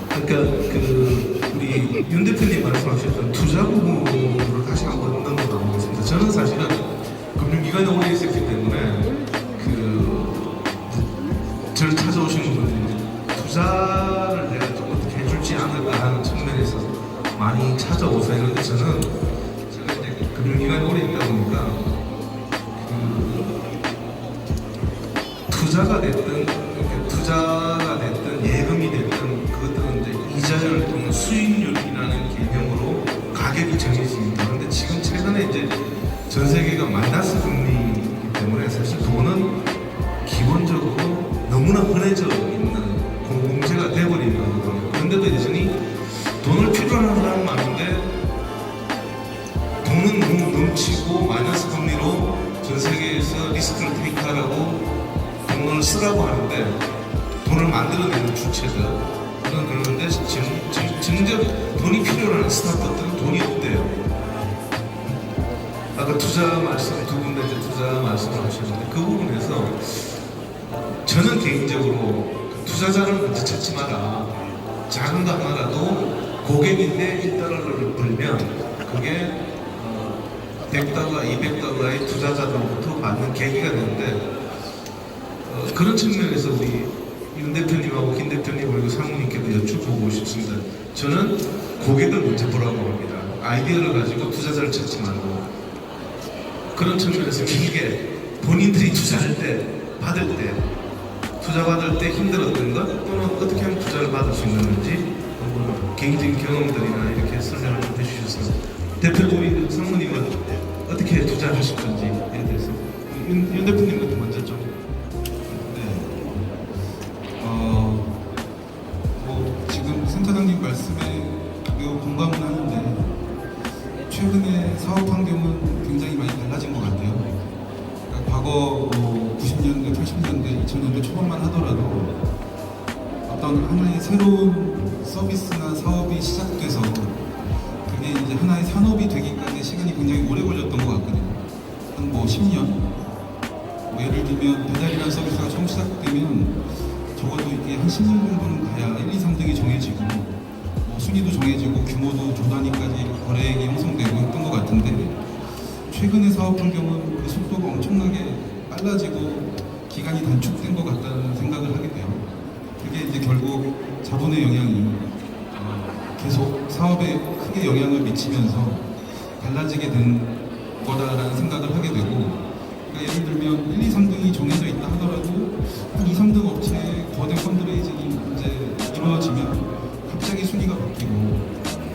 그러니까 그 우리 윤 대표님 말씀하셨던 투자 부분으로 다시 한번 넘어가 보겠습니다. 저는 사실은 금융기관에 오래 있었기 때문에 저를 찾아오시는 분들이 투자를 내가 좀 어떻게 해줄지 않을까 하는 측면에서 많이 찾아오세요. 그런데 저는 제가 이제 금융기관에 오래 있다 보니까 투자가 됐든 예금이 됐든 그것들은 이제 이자율 또는 수익률이라는 개념으로 가격이 정해집니다. 그런데 지금 최근에 이제 전 세계가 마이너스 금리이기 때문에 사실 돈은 기본적으로 너무나 흔해져 있는 공공재가 돼버린 거거든요. 그런데도 여전히 돈을 필요로 하는 사람은 많은데 돈은 너무 넘치고 마이너스 금리로 전 세계에서 리스크를 테이크하라고 돈을 쓰라고 하는데, 돈을 만들어내는 주체들 그러는데 정작 돈이 필요로 하는 스타트업들은 돈이 없대요. 아까 투자 말씀, 두 분 다 이제 투자 말씀을 하셨는데, 그 부분에서 저는 개인적으로 투자자를 먼저 찾지 마라. 작은 거 하나라도 고객인데 $1를 벌면 그게 $100, $200의 투자자들로부터 받는 계기가 되는데, 그런 측면에서 우리 윤 대표님하고 김 대표님 그리고 상무님께도 여쭤보고 싶습니다. 저는 고객을 먼저 보라고 합니다. 아이디어를 가지고 투자자를 찾지 말고, 그런 측면에서 길게 본인들이 투자할 때, 받을 때, 투자 받을 때 힘들었던 것 또는 어떻게 하면 투자를 받을 수 있는지 한번 개인적인 경험들이나 이렇게 설명을 좀 해주셔서, 대표 우리 상무님은 어떻게 투자를 하실 건지에 대해서 윤 대표님부터 먼저 좀. 지금 센터장님 말씀에 매우 공감은 하는데, 최근에 사업 환경은 굉장히 많이 달라진 것 같아요. 그러니까 과거 90년대, 80년대, 2000년대 초반만 하더라도 어떤 하나의 새로운 서비스나 사업이 시작돼서 그게 이제 하나의 산업이 되기까지 시간이 굉장히 오래 들면 배달이라는 서비스가 처음 시작되면 적어도 이게 한 10년 정도는 가야 1, 2, 3등이 정해지고 뭐 순위도 정해지고 규모도 조 단위까지 거래액이 형성되고 했던 것 같은데 최근의 사업 환경은 그 속도가 엄청나게 빨라지고 기간이 단축된 것 같다는 생각을 하게 돼요. 그게 이제 결국 자본의 영향이 계속 사업에 크게 영향을 미치면서 달라지게 된 거다라는 생각을 하게 되고 그러니까 예를 들면 1, 2, 3등이 정해져 있다 하더라도 한 2, 3등 업체의 거대 펀드레이징이 이제 이루어지면 갑자기 순위가 바뀌고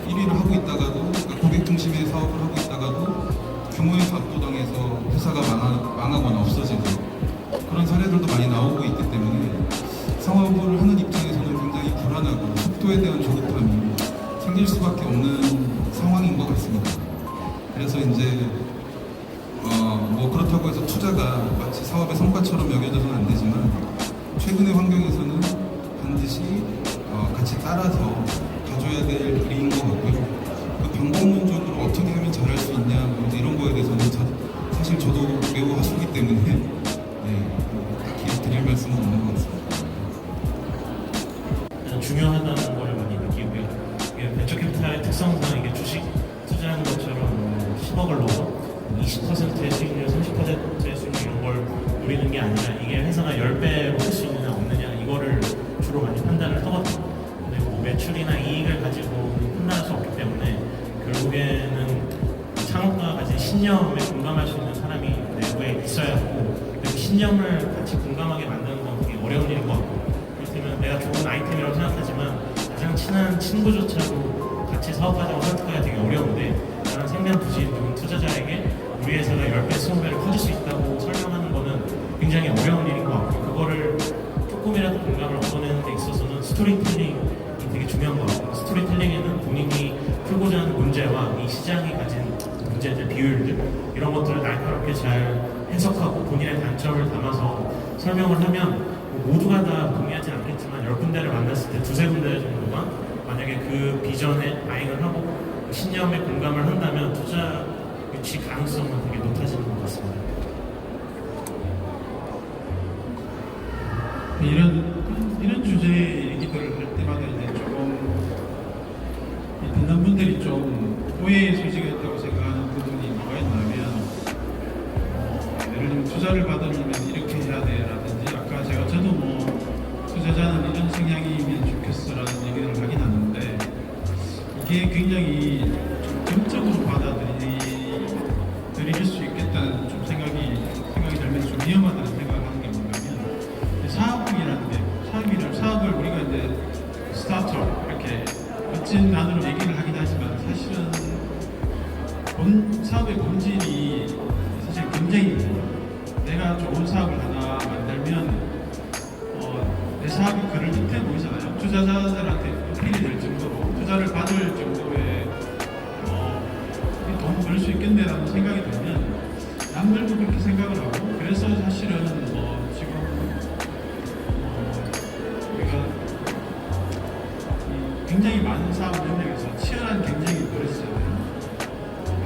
1위를 하고 있다가도 그러니까 고객 중심의 사업을 하고 있다가도 규모에서 압도당해서 회사가 망하거나 없어지고 그런 사례들도 많이 나오고 있기 때문에 사업을 하는 입장에서는 굉장히 불안하고 속도에 대한 조급함이 생길 수밖에 없는 상황인 것 같습니다. 그래서 이제 뭐 그렇다고 해서 투자가 마치 사업의 성과처럼 여겨져서는 안 되지만 최근의 환경에서는 반드시 같이 따라서 가져야 될 일인 것 같고요. 그 방법론적으로 어떻게 하면 잘할 수 있냐 뭐 이런 거에 대해서는 사실 저도 매우 하수기 때문에 딱히 드릴 말씀은 없는 것 같습니다. 가장 중요하다는 걸 많이 느끼고요. 이게 벤처캐피탈의 특성상 이게 주식 투자하는 것처럼 10억을 넣어서 20%의 수익률, 30%의 수익률 이런 걸 노리는 게 아니라 이게 회사가 10배로 할 수 있느냐 없느냐 이거를 주로 많이 판단을 하거든요. 근데 뭐 매출이나 이익을 가지고 판단할 수 없기 때문에 결국에는 창업가가 가진 신념에 공감할 수 있는 사람이 내부에 있어야 하고 그 신념을 같이 공감하게 만드는 건 되게 어려운 일인 것 같고 그렇다면 내가 좋은 아이템이라고 생각하지만 가장 친한 친구조차도 같이 사업 과정을 설득하기가 되게 어려운데 그런 생명부진 좋은 투자자에게 우리 회사가 10배, 20배를 커질 수 있다고 설명하는 거는 굉장히 어려운 일인 것 같고 그거를 조금이라도 공감을 얻어내는 데 있어서는 스토리텔링이 되게 중요한 것 같고 스토리텔링에는 본인이 풀고자 하는 문제와 이 시장이 가진 문제들, 비율들 이런 것들을 날카롭게 잘 해석하고 본인의 단점을 담아서 설명을 하면 뭐 모두가 다 동의하진 않겠지만 10군데를 만났을 때 2, 3군데 정도가 만약에 그 비전에 아잉을 하고 신념에 공감을 한다면 투자 유치 가능성은 되게 높아지는 것 같습니다. 이런 주제의 얘기들을 할 때마다 이제 조금 듣는 분들이 좀 오해의 소지가 있다고 생각하는 부분이 뭐가 있냐면 예를 들면 투자를 받으려면 이렇게 해야 돼라든지 아까 저도 뭐 투자자는 이런 성향이면 좋겠어라는 얘기를 하긴 하는데 이게 굉장히 좀 정적으로 받아들일 수 있겠다는 좀 생각이 들면서 좀 위험하다는 생각을 하는 게 뭐냐면 사업이라는 게 사업을 우리가 이제 스타트업 이렇게 멋진 단어로 얘기를 하긴 하지만 사실은 사업의 본질이 사실 경쟁이고 내가 좋은 사업을 하나 만들면 내 사업이 그럴 듯해 보이잖아요. 투자자들한테 어필이 될 정도로 투자를 받을 정도의 돈 벌 수 있겠네라는 생각이 들면 남들도 그렇게 생각을 하고 그래서 사실은 지금 우리가 굉장히 많은 사업 영역에서 치열한 경쟁이 벌어지잖아요.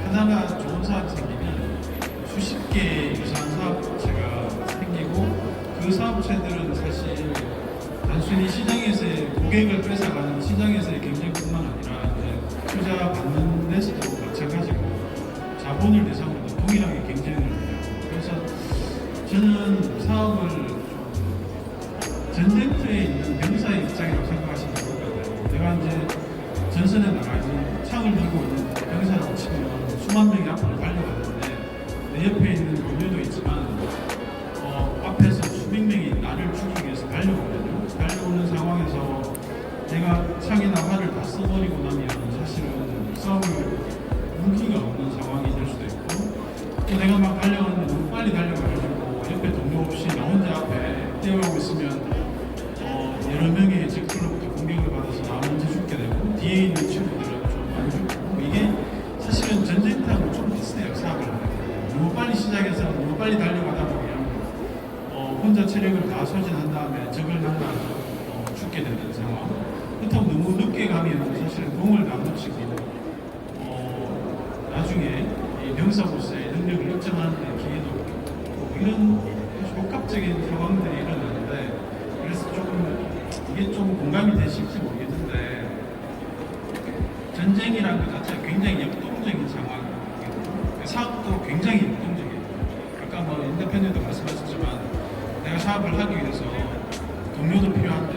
하나가 좋은 사업이 생기면 수십 개의 유사한 사업체가 생기고 그 사업체들은 사실 단순히 시장에서의 고객을 뺏어가는 시장에서의 경쟁뿐만 아니라 투자 받는 데서도 마찬가지고 자본을 대상으로 동일하게 경쟁을 해요. 그래서 저는 사업을 전쟁터에 있는 병사의 입장이라고 생각하시면 좋을 것 같아요. 내가 이제 전선에 나가 있는 창을 들고 있는 병사라고 치면 수만 명이 앞으로 달려갔는데 내 옆에 있는 동료도 있지만 앞에서 수백 명이 나를 죽이기 위해서 달려오거든요. 달려오는 상황에서 내가 창이나 활을 다 써버리고 나면 사실은 싸움을 무기가 없는 상황이 될 수도 있고 또 내가 막 달려가는데 너무 빨리 달려가지고 옆에 동료 없이 나 혼자 앞에 뛰어가고 있으면 여러 명의 적들로부터 공격을 받아서 나 먼저 죽게 되고 뒤에 있는 친구들은 좀 안 죽고 이게 사실은 전쟁터하고 좀 비슷해요. 사업을 하는 게 너무 빨리 시작해서 너무 빨리 달려가다 보면 혼자 체력을 다 소진한 다음에 적을 만나서 죽게 되는 상황. 그렇다고 너무 늦게 가면 사실은 공을 다 놓치고 나중에 이 병사로서의 능력을 역전하는 데 기회도 없고 이런 복합적인 상황들이 일어나는데 그래서 조금 이게 좀 공감이 되실지 모르겠는데 전쟁이라는 것 자체가 굉장히 역동적인 상황이거든요. 사업도 굉장히 역동적이에요. 아까 뭐 인대표님도 말씀하셨지만 내가 사업을 하기 위해서 동료도 필요한데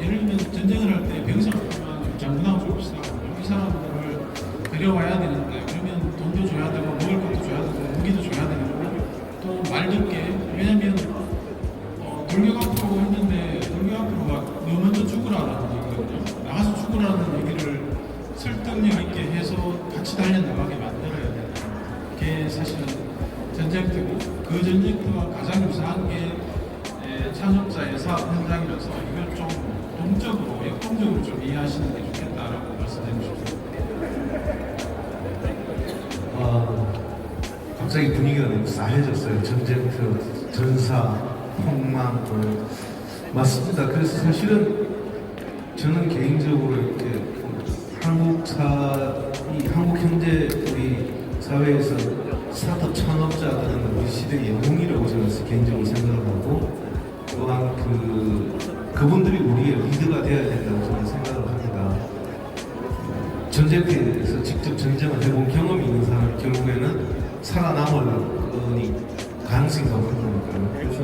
예를 들면 전쟁을 할 때 병사가 필요하면 장군하고 줍시다. 이 사람들을 데려와야 되는데 그러면 돈도 줘야 되고 먹을 것도 줘야 되고 무기도 줘야 되고 또 말 듣게 왜냐면 돌격 앞으로 했는데 돌격 앞으로 막 너 먼저 죽으라라는 얘기거든요. 나가서 죽으라는 얘기를 설득력 있게 해서 같이 달려나가게 만들어야 돼요. 그게 사실은 전쟁터고 그 전쟁터와 가장 유사한 게 창업자의 사업 현장이라서 이걸 좀 동적으로 역동적으로 좀 이해하시는 게 좋겠다라고 말씀드리고 싶습니다. 갑자기 분위기가 너무 싸해졌어요. 전쟁터, 전사, 폭망, 맞습니다. 그래서 사실은 저는 개인적으로 이렇게 한국 현재 우리 사회에서 스타트업 창업자들은 우리 시대의 영웅이라고 저는 개인적으로 생각을 하고 또한 그분들이 우리의 리드가 되어야 된다고 저는 생각을 합니다. 전쟁터에서 직접 전쟁을 해본 경험이 있는 사람이 결국에는 살아남을 가능성이 더 높으니까요. 그래서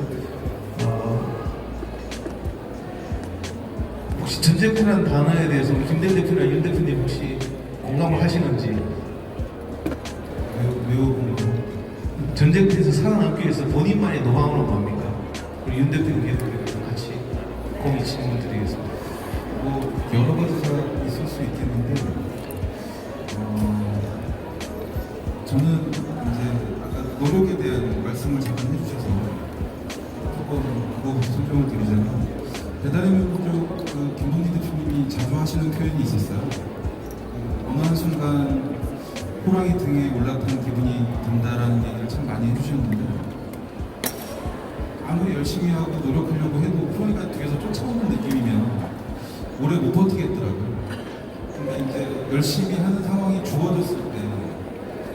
혹시 전쟁터라는 단어에 대해서 우리 김대현 대표나 윤 대표님 혹시 공감을 하시는지? 매우 공감. 전쟁터에서 살아남기 위해서 본인만의 노하우는 뭡니까? 우리 윤 대표님 같이 고민 질문 드리겠습니다. 뭐 여러 가지가 있을 수 있겠는데 저는 이제 아까 노력에 대한 말씀을 잠깐 해주셔서 조금 그거 설명을 드리자면 배달의 민족 김동기 대표님이 자주 하시는 표현이 있었어요. 어느 한순간 호랑이 등에 올라탄 기분이 든다라는 얘기를 참 많이 해주셨는데 아무리 열심히 하고 노력하려고 해도 호랑이가 뒤에서 쫓아오는 느낌이면 오래 못 버티겠더라고요. 근데 이제 열심히 하는 상황이 주어졌을 때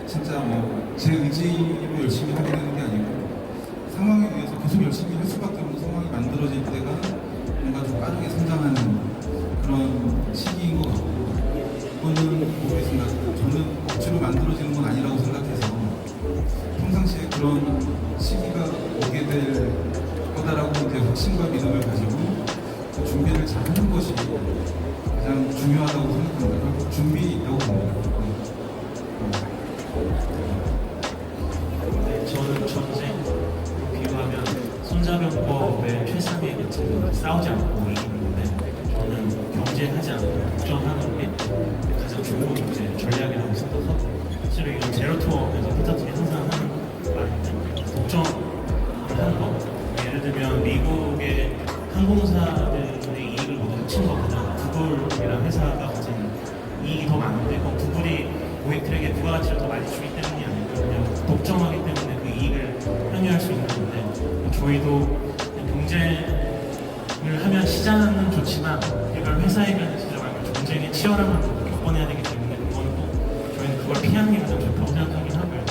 진짜 뭐 제 의지로 열심히 하게 되는 게 아니고 상황에 의해서 계속 열심히 할 수밖에 없는 상황이 만들어질 때가 뭔가 좀 빠르게 성장하는 그런 시기인 것 같고 이거는 모르겠습니다. 저는 억지로 만들어지는 건 아니라고 생각해서 평상시에 그런 시기가 오게 될 거다라고 이제 확신과 믿음을 가지고 그 준비를 잘 하는 것이 가장 중요하다고 생각합니다. 준비라고 봅니다. 저는 전쟁 비유하면 손자병법의 최상의 계층은 싸우지 않고 이기는데 저는 경쟁하지 않고 독점하는 게 가장 좋은 전략이라고 생각하고 실제로 이건 제로투어에서 피터팀이 항상 하는 말인데 독점하는 거 예를 들면 미국의 항공사들의 이익을 모두 합친 거보다 구글이라는 회사가 가진 이익이 더 많은데 그건 구글이 고객 트랙에 부가가치를 더 많이 주기 때문이 아니고 그냥 독점하기 때문에 그 이익을 향유할 수 있는 건데 저희도 경쟁을 하면 시장은 좋지만 이걸 회사에 가는 시장 말고 경쟁의 치열함을 겪어내야 되기 때문에 그건 꼭 저희는 그걸 피하는 게 가장 좋다고 생각하긴 하고요.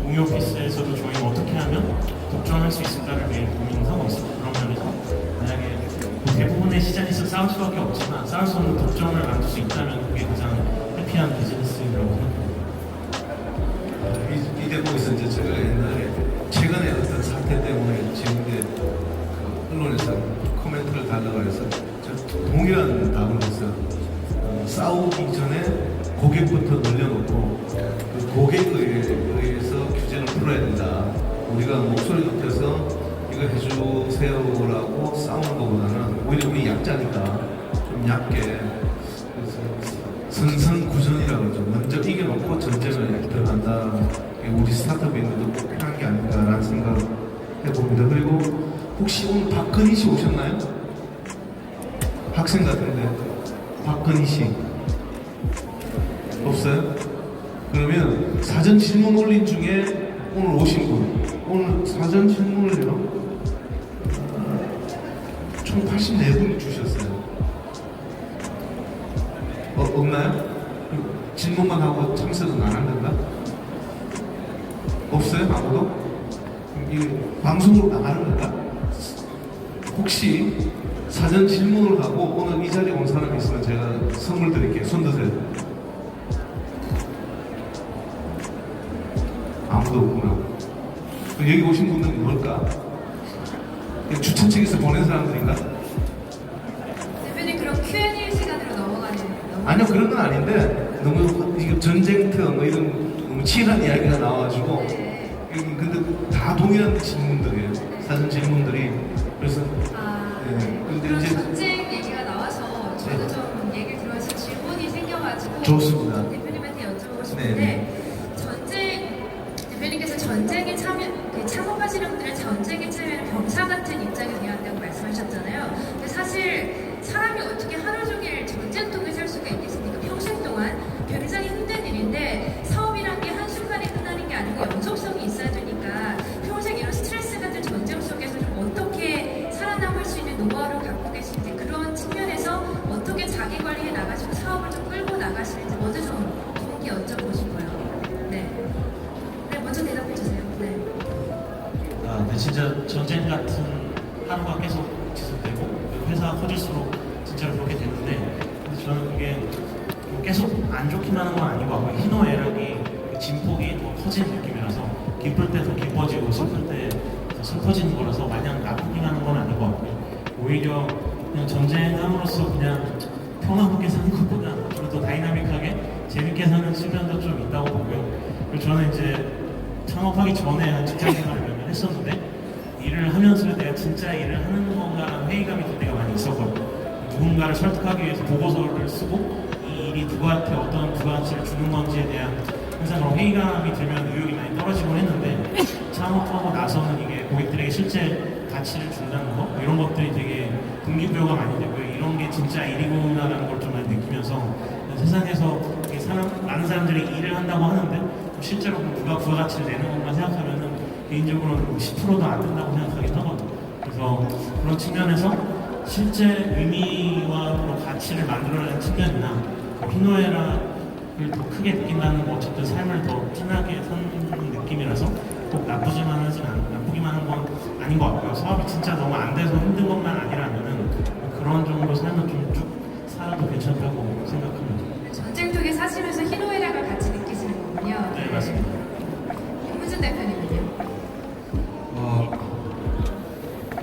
공유 오피스에서도 저희는 어떻게 하면 독점할 수 있을까를 매일 고민하고 있습니다. 그런 면에서 만약에 대부분의 시장에서 싸울 수밖에 없지만 싸울 수 없는 독점을 만들 수 있다면 그게 가장 해피한 비즈니스라고 생각합니다. 이 대목에서 이제 제가 옛날에 최근에 어떤 사태 때문에 지금의 언론에서 코멘트를 달라고 해서 동일한 답을 했어요. 싸우기 전에 고객부터 늘려놓고 그 고객에 의해서 규제를 풀어야 된다. 우리가 목소리 높여서 이거 해주세요라고 싸우는 것보다는 오히려 우리 약자니까 좀 얕게 그래서 선선구전이라고 하죠. 먼저 이겨놓고 전쟁을 들어간다. 우리 스타트업인들도 꼭 필요한 게 아닌가라는 생각을 해봅니다. 그리고 혹시 오늘 박근희 씨 오셨나요? 학생 같은데 박근희 씨 없어요? 그러면 사전 질문 올린 중에 오늘 오신 분 오늘 사전 질문을요 총 84분이 주셨어요. 없나요? 질문만 하고 참석은 안 한단가? 없어요? 아무도? 이 방송으로 나가는 건가? 혹시 사전 질문을 하고 오늘 이 자리에 온 사람이 있으면 제가 선물 드릴게요. 손 드세요. 아무도 없구나. 여기 오신 분들은 뭘까? 추천 측에서 보낸 사람들인가? 대표님 그럼 Q&A 시간으로 넘어가는 아니요, 그런 건 아닌데 너무 이거 전쟁터 뭐 이런 너무 치열한 이야기가 나와가지고 네. 근데 다 동일한 질문들이에요. 사전 질문들이. 그래서 네. 근데 그런 이제 전쟁 얘기가 나와서 저도 네. 좀 얘기를 들어서 질문이 생겨가지고 좋습니다. 대표님한테 여쭤보고 네, 싶은데 대표님께서 전쟁에 창업하시는 분들은 전쟁에 참여하는 병사 같은 입장이 되어야 한다고 말씀하셨잖아요. 근데 사실 사람이 어떻게 하루 종일 전쟁통에 살 수가 있겠습니까? 평생 동안 굉장히 힘든 일인데 사업이란 게 한순간에 끝나는 게 아니고 연속성이 있어야 되니까 평생 이런 스트레스 같은 전쟁 속에서 좀 어떻게 살아남을 수 있는 노하우를 갖고 계신지 그런 측면에서 어떻게 자기 관리해 나가시고 사업을 좀 끌고 나가시는지 먼저 좀 동기 여쭤보고 싶어요. 네. 네, 먼저 대답해 주세요. 네. 근데 진짜 전쟁 같은 하루가 계속 지속되고 회사가 커질수록 진짜로 그렇게 되는데 근데 저는 그게 계속 안 좋기만 한 건 아니고 아마 희노애락이 진폭이 더 커지는 느낌이라서 기쁠 때 더 기뻐지고 슬플 때 더 슬퍼지는 거라서 마냥 나쁘기만 하는 건 아닌 것 같고요. 오히려 그냥 전쟁함으로써 그냥 평화롭게 사는 것보다 좀 더 다이나믹하게 재밌게 사는 측면도 좀 있다고 보고요. 그리고 저는 이제 창업하기 전에 한 직장 생활을 몇 년 했었는데 일을 하면서 내가 진짜 일을 하는 건가라는 회의감이 들 때가 많이 있었거든요. 누군가를 설득하기 위해서 보고서를 쓰고 이 일이 누구한테 어떤 부가가치를 주는 건지에 대한 항상 그런 회의감이 들면 의욕이 많이 떨어지곤 했는데 창업하고 나서는 이게 고객들에게 실제 가치를 준다는 거 이런 것들이 되게 동기부여가 많이 되고요. 이런 게 진짜 일이구나라는 걸 좀 많이 느끼면서 세상에서 많은 사람들이 일을 한다고 하는데 실제로 누가 부가가치를 내는 것만 생각하면은 개인적으로는 10%도 안 된다고 생각하긴 하거든요. 그래서 그런 측면에서 실제 의미와 그런 가치를 만들어내는 측면이나 희노애락을 더 크게 느낀다는 거 어쨌든 삶을 더 진하게 사는 느낌이라서 꼭 나쁘기만 한 건 아닌 것 같고요. 사업이 진짜 너무 안 돼서 힘든 것만 아니라면은 그런 정도 삶은 좀 쭉 살아도 괜찮다고 생각합니다. 전쟁통에 사시면서 희노애락을 같이 느끼시는 거군요. 네, 맞습니다. 김무준 대표님은요?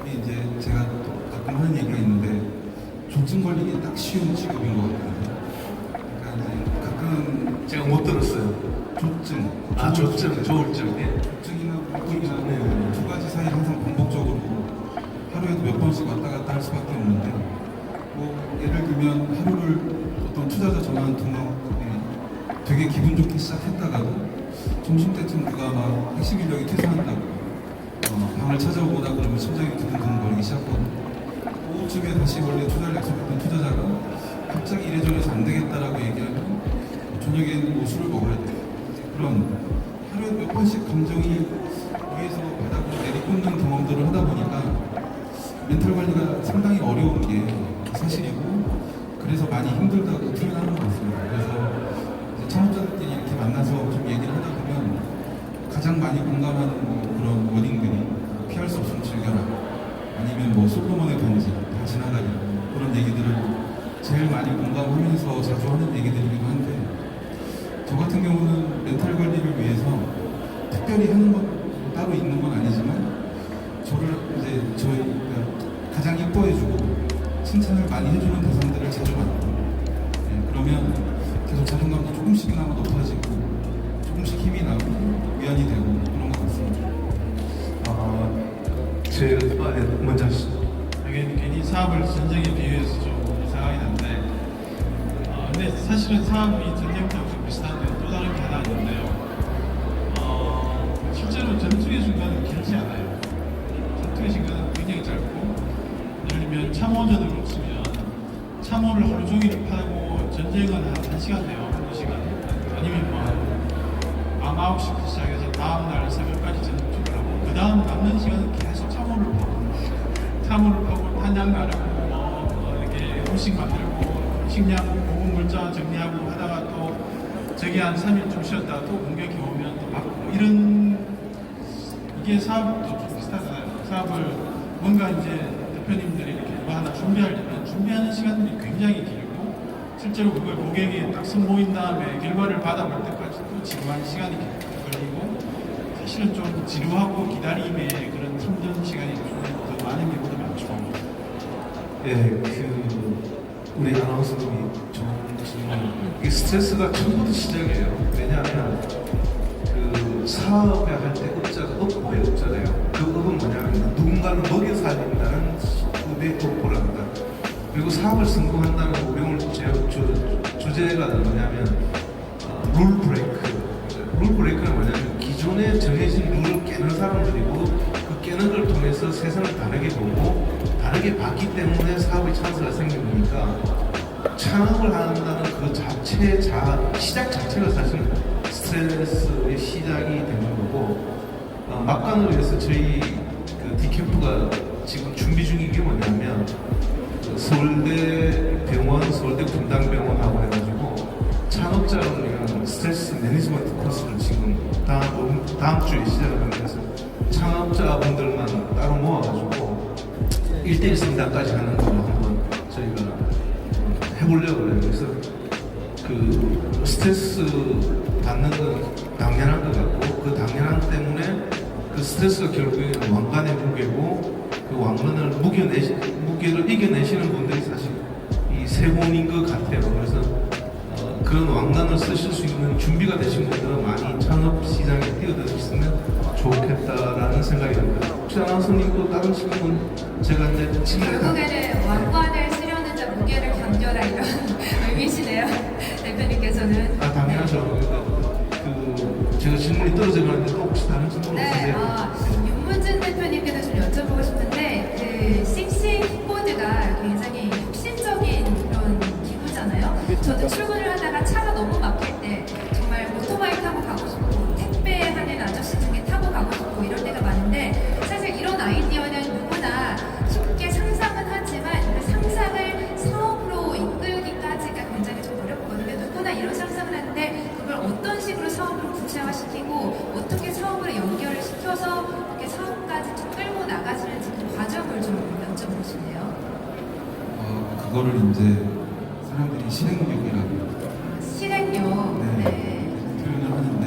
이제 제가 가끔 하는 얘기가 있는데 조증 걸리기 딱 쉬운 직업인 것 같거든요. 그러니까 이제 가끔 제가 못 들었어요. 조증, 조울증. 예. 조증이나 불증이나 두 가지 사이 항상 반복적으로 하루에도 몇 번씩 왔다 갔다 할 수밖에 없는데 뭐 예를 들면 하루를 어떤 투자자 전화 한 통화에 되게 기분 좋게 시작했다가도 점심때쯤 누가 막 핵심 인력이 퇴사한다고 방을 찾아오거나 그러면 심장이 두근두근거리기 시작하거든요. 오후쯤에 다시 원래 투자를 약속했던 투자자가 갑자기 이래저래서 안 되겠다라고 얘기하면 저녁에는 뭐 술을 먹어야 돼요. 그런 하루에 몇 번씩 감정이 위에서 바닥으로 내리꽂는 경험들을 하다 보니까 멘탈 관리가 상당히 어려운 게 사실이고 그래서 많이 힘들다고 표현하는 것 같습니다. 그래서 이제 창업자들끼리 이렇게 만나서 좀 얘기를 하다 보면 가장 많이 공감하는 뭐 그런 워딩들이 피할 수 없으면 즐겨라 아니면 뭐 솔로몬의 편지 다 지나가리 그런 얘기들을 제일 많이 공감하면서 자주 하는 얘기들이기도 한데 저 같은 경우는 멘탈 관리를 위해서 특별히 하는 건 따로 있는 건 아니지만 저를 이제 가장 이뻐해주고 칭찬을 많이 해주는 대상들을 자주 만나요. 그러면 계속 자존감도 조금씩이나마 높아지고 조금씩 힘이 나고 위안이 되고 그런 것 같습니다. 제가 먼저 하시죠. 괜히 사업을 전쟁에 비유해서 좀 이상하긴 한데 근데 사실은 사업이 전쟁터하고 좀 비슷한데 또 다른 게 하나 있는데요. 실제로 전투의 순간은 길지 않아요. 전투의 시간은 굉장히 짧고 예를 들면 참호전을 놓치면 참호를 하루 종일 파고 전쟁은 한 1시간 돼요. 1시간 아니면 뭐 밤 9시부터 시작해서 다음날 새벽까지 전투를 하고 그 다음 남는 시간은 계속 참호를 파고 탄약 나르고 이렇게 음식 만들고 식량 보급 물자 정리하고 하다가 또 저기 한 3일 좀 쉬었다가 또 공격이 오면 또 막고 이런 이게 사업도 좀 비슷하잖아요. 사업을 뭔가 이제 대표님들이 이렇게 뭐 하나 준비하려면 준비하는 시간들이 굉장히 길고 실제로 그걸 고객이 딱 선보인 다음에 결과를 받아볼 때까지 또 지루한 시간이 걸리고 사실은 좀 지루하고 기다림의 그런 힘든 시간이 좀 더 많은 경우도 많죠. 예, 우리 아나운서님이 좋은 질문. 이 스트레스가 처음부터 시작이에요. 왜냐하면 사업에 할 때 업자가 업보의 업자래요. 그 업은 뭐냐면 누군가를 먹여 살린다는 업의 업보를 한다. 그리고 사업을 성공한다는 어려운 주제가 뭐냐면 룰 브레이크. 룰 브레이크는 뭐냐면 기존에 정해진 룰을 깨는 사람들이고 그 깨는 걸 통해서 세상을 다르게 보고 다르게 봤기 때문에 사업의 찬스가 생긴 거니까 창업을 한다는 그 자체 시작 자체가 사실 스트레스의 시작이 되는 거고 막간을 위해서 저희 디캠프가 지금 준비 중인 게 뭐냐면 서울대 병원, 서울대 분당병원하고 해가지고 창업자를 위한 스트레스 매니지먼트 코스를 지금 다음 주에 시작을 하면서 창업자분들만 따로 모아가지고 1대1 상담까지 하는 걸로 한번 저희가 해보려고 그래요. 그래서 스트레스 받는 건 당연한 것 같고 그 당연함 때문에 그 스트레스가 결국에는 왕관의 무게고 그 왕관을 무게를 이겨내시는 분들이 사실 이 세 분인 것 같아요. 그래서 그런 왕관을 쓰실 수 있는 준비가 되신 분들은 많이 창업 시장에 뛰어드셨으면 좋겠다라는 생각이 듭니다. 혹시 아나운서님도 다른 질문 제가 이제 결국에는 왕관을 쓰려는 자 무게를 견뎌라 이런 의미시네요. 대표님께서는. 당연하죠. 제가 질문이 떨어져가는데 또 혹시 다른 질문 네, 없으세요? 윤문진 대표님께서 좀 여쭤보고 싶은데 싱싱보드가 굉장히 혁신적인 그런 기구잖아요. 저도 출근을 하다가 차가 너무 막힐 때 정말 오토바이 타고 가고 싶고 택배하는 아저씨 중에 타고 가고 싶고 이런 데가 많은데 사실 이런 아이디어는 누구나 쉽게 상상은 하지만 그 상상을 사업으로 이끌기까지가 굉장히 좀 어렵거든요. 누구나 이런 상상을 하는데 그걸 어떤 식으로 사업으로 구체화시키고 어떻게 사업으로 연결을 시켜서 이렇게 사업까지 좀 끌고 나가시는지 그 과정을 좀 여쭤보고 싶네요. 그거를 이제 사람들이 실행력이라고 실행력. 네. 표현을 하는데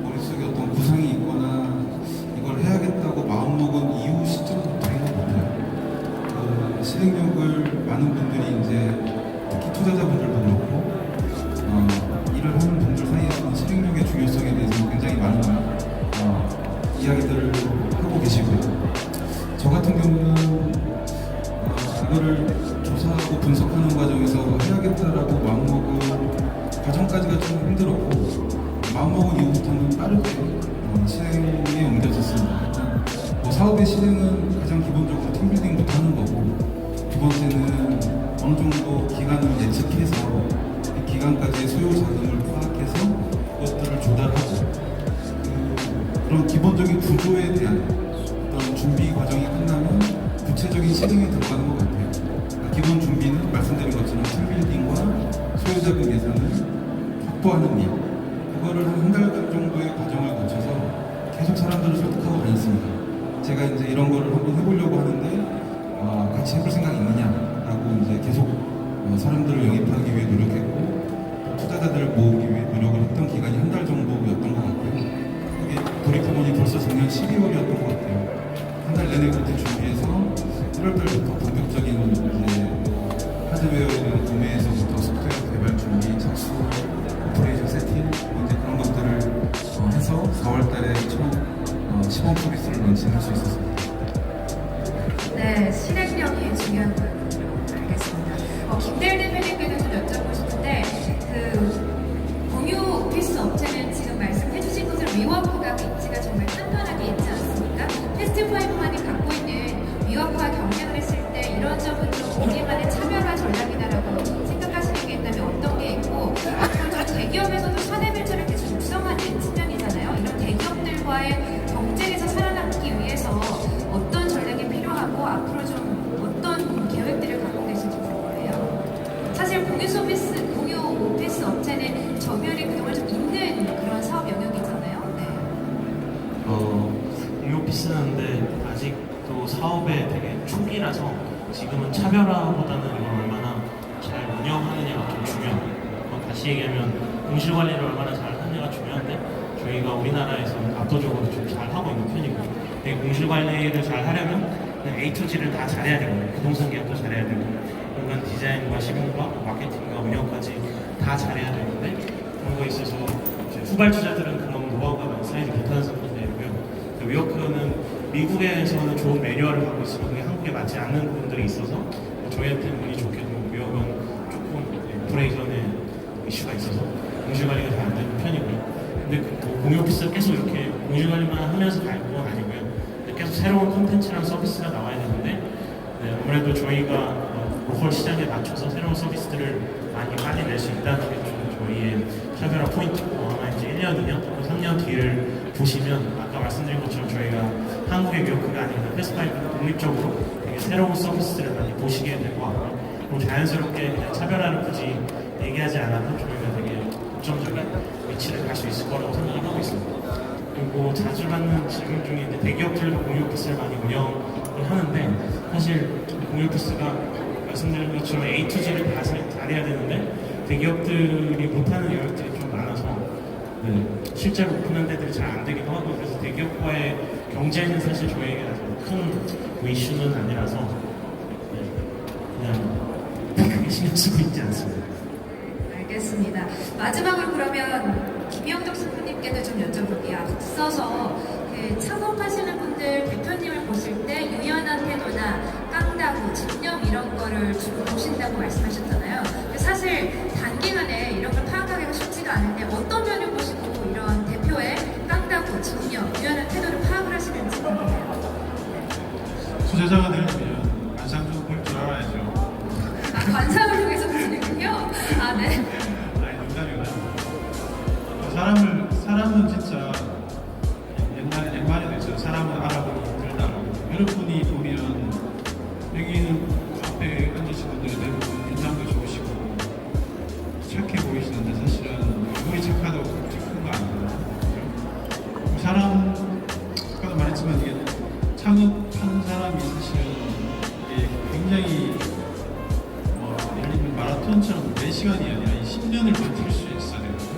머릿속에 어떤 구상이 있거나 이걸 해야겠다고 마음먹은 이후 시점부터인 것 같아요. 실행력을 많은 분들이 이제 특히 투자자분들도 그렇고 일을 하는 분들 사이에서는 실행력의 중요성에 대해서 굉장히 많은 이야기들을 하고 계시고요. 저 같은 경우는 이거를 조사하고 분석하는 과정에서 해야겠다라고 마음먹은 과정까지가 좀 힘들었고 마음먹은 이후부터는 빠르게 실행에 옮겨졌습니다. 일단 사업의 실행은 가장 기본적으로 팀빌딩부터 하는 거고 두 번째는 어느 정도 기간을 예측해서 그 기간까지의 소요 자금을 파악해서 그것들을 조달하고 그런 기본적인 구조에 대한 어떤 준비 과정이 끝나면 구체적인 실행에 들어가는 것 같아요. 기본 준비는 말씀드린 것처럼 팀빌딩과 소요자금 예산을 확보하는 일, 그거를 한 달간 정도의 과정을 거쳐서 계속 사람들을 설득하고 다녔습니다. 제가 이제 이런 거를 한번 해보려고 하는데 같이 해볼 생각이 있느냐라고 이제 계속 사람들을 영입하기 위해 노력했고 투자자들을 모으기 위해 노력을 했던 기간이 한 달 정도였던 것 같고요. 그게 돌이켜보니 벌써 작년 12월이었던 것 같아요. 한 달 내내 그렇게 준비해서 1월달부터 본격적인 이제 하드웨어에 대한 구매에서부터 소프트웨어 개발 준비, 착수, 오퍼레이션 세팅 이제 그런 것들을 해서 4월달에 처음 시범 서비스를 런칭할 수 있었습니다. 네, 실행력이 중요한 것 알겠습니다. 김대일 대표님께도 좀 여쭤보고 싶은데 공유 오피스 업체는 지금 말씀해주신 것처럼 위워크가 입지가 정말 탄탄하게 있지 않습니까? 패스트5만이 갖고 있는 위워크와 경쟁을 했을 때 이런 점은 좀 우리만의 차별화 전략이다라고 생각하시는 게 있다면 어떤 게 있고 앞으로 좀 대기업에서도 사내벤처를 계속 육성하는 측면이잖아요. 이런 대기업들과의 경쟁에서 살아남기 위해서 어떤 전략이 필요하고 앞으로 좀 어떤 계획들을 갖고 계신지 궁금해요. 사실 공유 오피스 업체는 점유율이 그동안 좀 있는 그런 사업 영역이잖아요. 네. 공유 오피스라는데 아직도 사업에 되게 초기라서 지금은 차별화보다는 이걸 얼마나 잘 운영하느냐가 좀 중요해요. 다시 얘기하면 공실 관리를 얼마나 잘 하느냐가 중요한데 저희가 우리나라에서 압도적으로 좀 잘 하고 있는 편이고, 근데 공실 관리를 잘 하려면 그냥 A to G를 다 잘해야 되거든요. 부동산 계약도 잘해야 되고, 공간 디자인과 시공과 마케팅과 운영까지 다 잘해야 되는데, 그런 거에 있어서 이제 후발주자들은 그런 노하우가 많이 쌓이지 못하는 상태이고요. 위워크는 미국에서는 좋은 매뉴얼을 갖고 있으면 그게 한국에 맞지 않는 부분들이 있어서 저희한테는 운이 좋게도 위워크는 조금 오퍼레이션에 이슈가 있어서 공실 관리가 잘 안 되는 편이고요. 근데 공유 오피스가 계속 이렇게 공실 관리만 하면서 갈 건 아니고요. 근데 계속 새로운 콘텐츠랑 서비스가 나와야 되는데, 네, 아무래도 저희가 로컬 시장에 맞춰서 새로운 서비스들을 많이 낼 수 있다는 게 좀 저희의 차별화 포인트고, 아마 이제 1년, 2년, 3년 뒤를 보시면 아까 말씀드린 것처럼 저희가 한국의 위워크가 아니라 패스파이브는 독립적으로 되게 새로운 서비스들을 많이 보시게 될 것 같고, 그리고 자연스럽게 그냥 차별화를 굳이 얘기하지 않아도 저희가 되게 독점적인 위치를 갈 수 있을 거라고 생각을 하고 있습니다. 그리고 자주 받는 질문 중에 이제 대기업들도 공유 오피스를 많이 운영을 하는데, 사실 공유 오피스가 말씀드린 것처럼 A to G를 다 잘해야 되는데 대기업들이 못하는 영역들이 좀 많아서, 네, 실제로 오픈한 데들이 잘 안 되기도 하고, 그래서 대기업과의 경쟁은 사실 저희에게 아주 큰 이슈는 아니라서, 네, 그냥 크게 신경 쓰고 있지 않습니다. 알겠습니다. 마지막으로 그러면 김영덕 선생님께도 좀 여쭤볼게요. 앞서서 그 창업하시는 분들 대표님을 보실 때 유연한 태도나 깡다구, 집념 이런 거를 주로 보신다고 말씀하셨잖아요. 사실 단기간에 이런 걸 파악하기가 쉽지가 않은데 어떤 면을 보시고 이런 대표의 깡다구, 집념, 유연한 태도를 파악을 하시는지 궁금해요. 투자자가 되려면 관상도 볼 줄 알아야죠. 아, 관상을 통해서 보시는군요. 아, 네. 아니, 농담이고요. 사람은 진짜 옛말에도 있어요. 사람은 알아보기 힘들다라고. 여러분이 보면 여기는 앞에 앉으신 분들이 대부분 인상도 좋으시고 착해 보이시는데 사실은 얼굴이 착하다고 그렇게 큰 거 아니거든요. 사람, 아까도 말했지만 이게 창업한 사람이 사실은 이게 굉장히 예를 들면 마라톤처럼 4시간이 아니라 10년을 버틸 수 있어야 되거든요.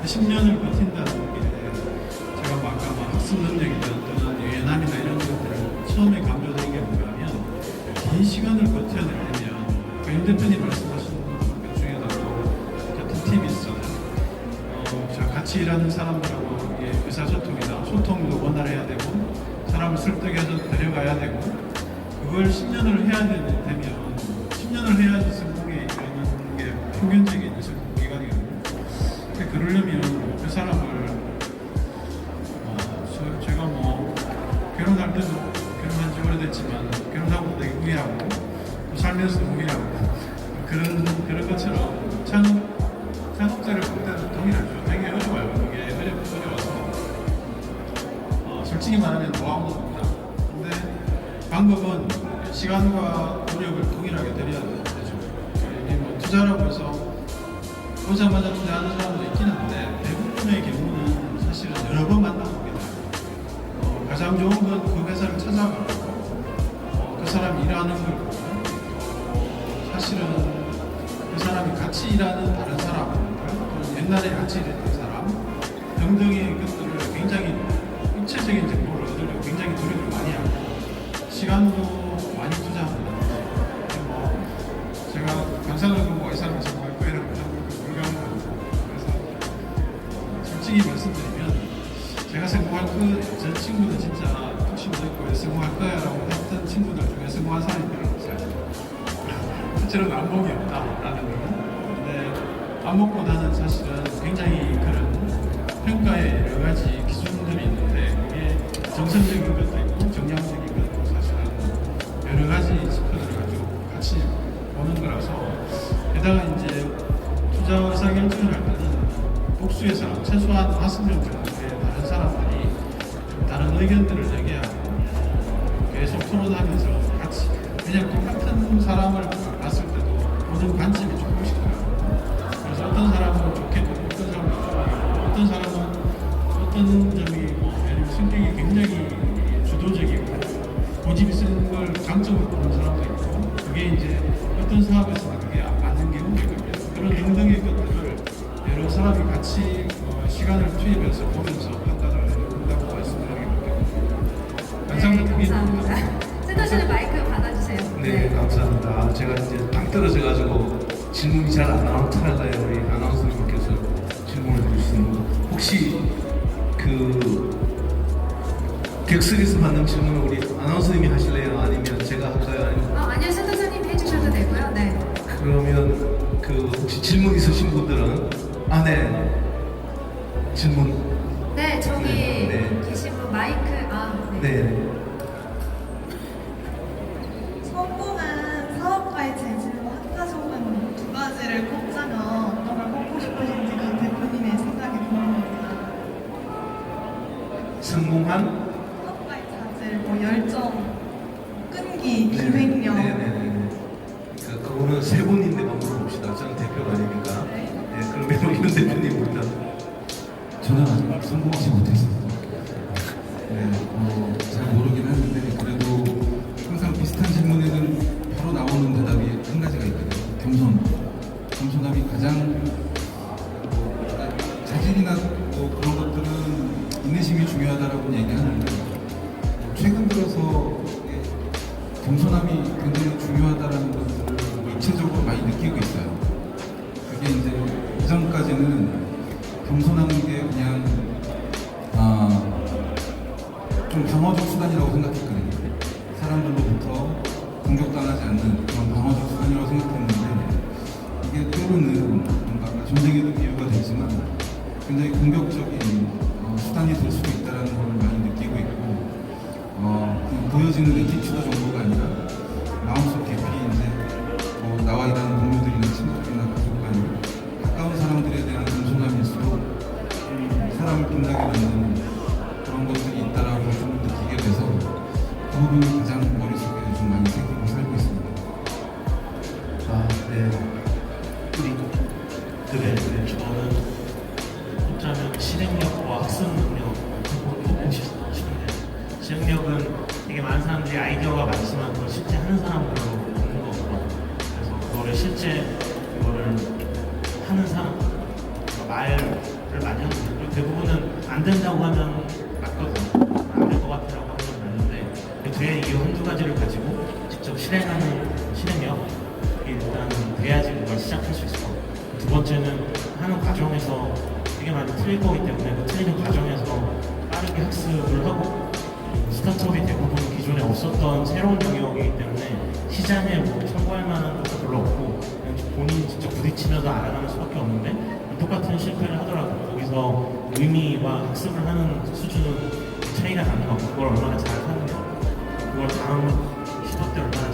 10년을 버틴다는 게 제가 아까 학습 능력이나 또는 유연함이나 이런 것들을 처음에 강조드린 게 뭐냐면 긴 시간을 버텨내려면 임 대표님 말씀하신 것 중에도 같은 팁이 있어요. 자, 같이 일하는 사람들하고 의사소통이나 소통도 원활해야 되고 사람을 설득해서 데려가야 되고 그걸 10년을 해야 되면 10년을 해야지 성공에 이르는 게 평균적인 성공 기간이거든요. 그러려면 그 사람을 제가 결혼할 때도 결혼한 지 오래됐지만 결혼하고 되게 후회하고 또 살면서도 후회하고 그런 것처럼 창업자를 볼 때는 동일하죠. 되게 어려워요. 그게 어려워서 솔직히 말하면 노하우입니다. 근데 방법은 시간과 노력을 동일하게 들여야 되죠. 투자라고 해서 보자마자 투자하는 사람도 있긴 한데 대부분의 경우는 사실은 여러 번 만나봅니다. 가장 좋은 건 그 회사를 찾아가고 그 사람이 일하는 걸 보고 사실은 그 사람이 같이 일하는 다른 사람 옛날에 같이 일했던 사람 등등의 것들을 굉장히 입체적인 정보를 얻으려고 굉장히 노력을 많이 하고 시간도 많이 투자합니다. 제가 관상을 보고 이 사람이 정말 거라고 불가한 거고 그래서 솔직히 말씀드리면 제가 성공할 저 친구는 진짜 뚝심도 있고 성공할 거야 라고 했던 친구들 중에 성공한 사람이 별로 없어요. 실제로는 안목이 없다라는 거는. 근데 안목보다는 사실은 굉장히 그런 평가에 여러 가지 기준들이 있는데 그게 정성적인 것도 있고 정량적인 것도 사실은 여러 가지 지표들을 가지고 같이 보는 거라서 게다가 이제 투자 의사결정을 할 때는 복수의 사람 최소한 5명 정도의 다른 사람들이 다른 의견들을 얘기하고 계속 토론하면서 같이 그냥 똑같은 사람을 봤을 때도 보는 관점이 조금씩 다르고 그래서 어떤 사람은 좋게 보고 어떤 사람은 좋아하고 어떤 사람은 어떤 점이 예를 들면 성격이 굉장히 주도적이고 고집이 센 걸 장점으로 보는 사람도 있고 그게 이제 어떤 사업에서는 그게 안 맞는 경우가 있거든요. 그런 등등의 것들을 여러 사람이 같이 시간을 투입해서 보면서 판단을 한다고 말씀드리겠습니다. 네, 감사합니다. 센터장님 마이크 받아주세요. 네, 감사합니다. 제가 이제 딱 떨어져가지고 질문이 잘 안 나온 찰나에 우리 아나운서님께서 질문을 해주셨습니다. 혹시 그 객석에서 받는 질문을 우리 아나운서님이 하실래요? 아니면 제가 할까요? 아니면 아니요, 센터장님 해주셔도 되고요. 네. 그러면 그 혹시 질문 있으신 분들은 네 질문 네, 저기 네. 계신 분 마이크 네. 네. 성공한 사업가의 재질로 한 가족은 두 가지를 꼽자면 어떤 걸 꼽고 싶으신지 그 대표님의 생각이 궁금합니다. 성공한 사업가의 자질, 뭐 열정, 끈기, 기획력. 네네네. 그거는 세 분인데 한번 물어봅시다. 저는 대표가 아니니까. 네. 네, 그러면 이런 대표님부터. 저는 아직 성공하지 못했습니다. 네, 잘 모르긴 하는데 그래도 항상 비슷한 질문에는 바로 나오는 대답이 한 가지가 있거든요. 겸손함이 가장 그러니까 자질이나 그런 것들은 인내심이 중요하다라고 얘기하는데 최근 들어서 이게 겸손함이 굉장히 중요하다라는 것들을 입체적으로 많이 느끼고 있어요. 그게 이제 이전까지는 겸손하는 게 그냥 좀 방어적 수단이라고 생각했거든요. 사람들로부터 공격당하지 않는 그런 방어적 수단이라고 생각했는데 이게 때로는 뭔가 전쟁에도 비유가 되지만 굉장히 공격적인 수단이 될 수도 있다는 걸 많이 느끼고 있고 그냥 보여지는 에티튜드 정도가 아니라 마음속 깊이 이제 나와 일하는 동료들이나 친구들이나 가족 아니면 가까운 사람들에 대한 겸손함일수록 사람을 빛나게 만드는 그런 것들이 있다라고 좀 느끼게 돼서 그 부분이 가장 머릿속에 좀 많이 새기고 살고 있습니다. 네. 네, 저는 꼽자면 실행력과 학습 능력을 꼽고 싶은데 실행력은 되게 많은 사람들이 아이디어가 많지만 그걸 실제 하는 사람은 별로 없는 거고 그래서 그거를 실제 그거를 하는 사람 말을 많이 하고 그리고 대부분은 안 된다고 하면 맞거든요. 안 될 것 같아라고 하면 맞는데 그 뒤에 이 한두 가지를 가지고 직접 실행하는 실행력 일단 돼야지 그걸 시작할 수 있을 것 같아요. 두 번째는 하는 과정에서 되게 많이 틀릴 거기 때문에 그 틀리는 과정에서 빠르게 학습을 하고 스타트업이 대부분 기존에 없었던 새로운 영역이기 때문에 시장에 뭐 참고할 만한 것도 별로 없고 그냥 본인이 직접 부딪히면서 알아가는 수밖에 없는데 똑같은 실패를 하더라도 거기서 의미와 학습을 하는 수준은 차이가 나는 것 같고 그걸 얼마나 잘 하느냐 그걸 다음 10억 때 얼마나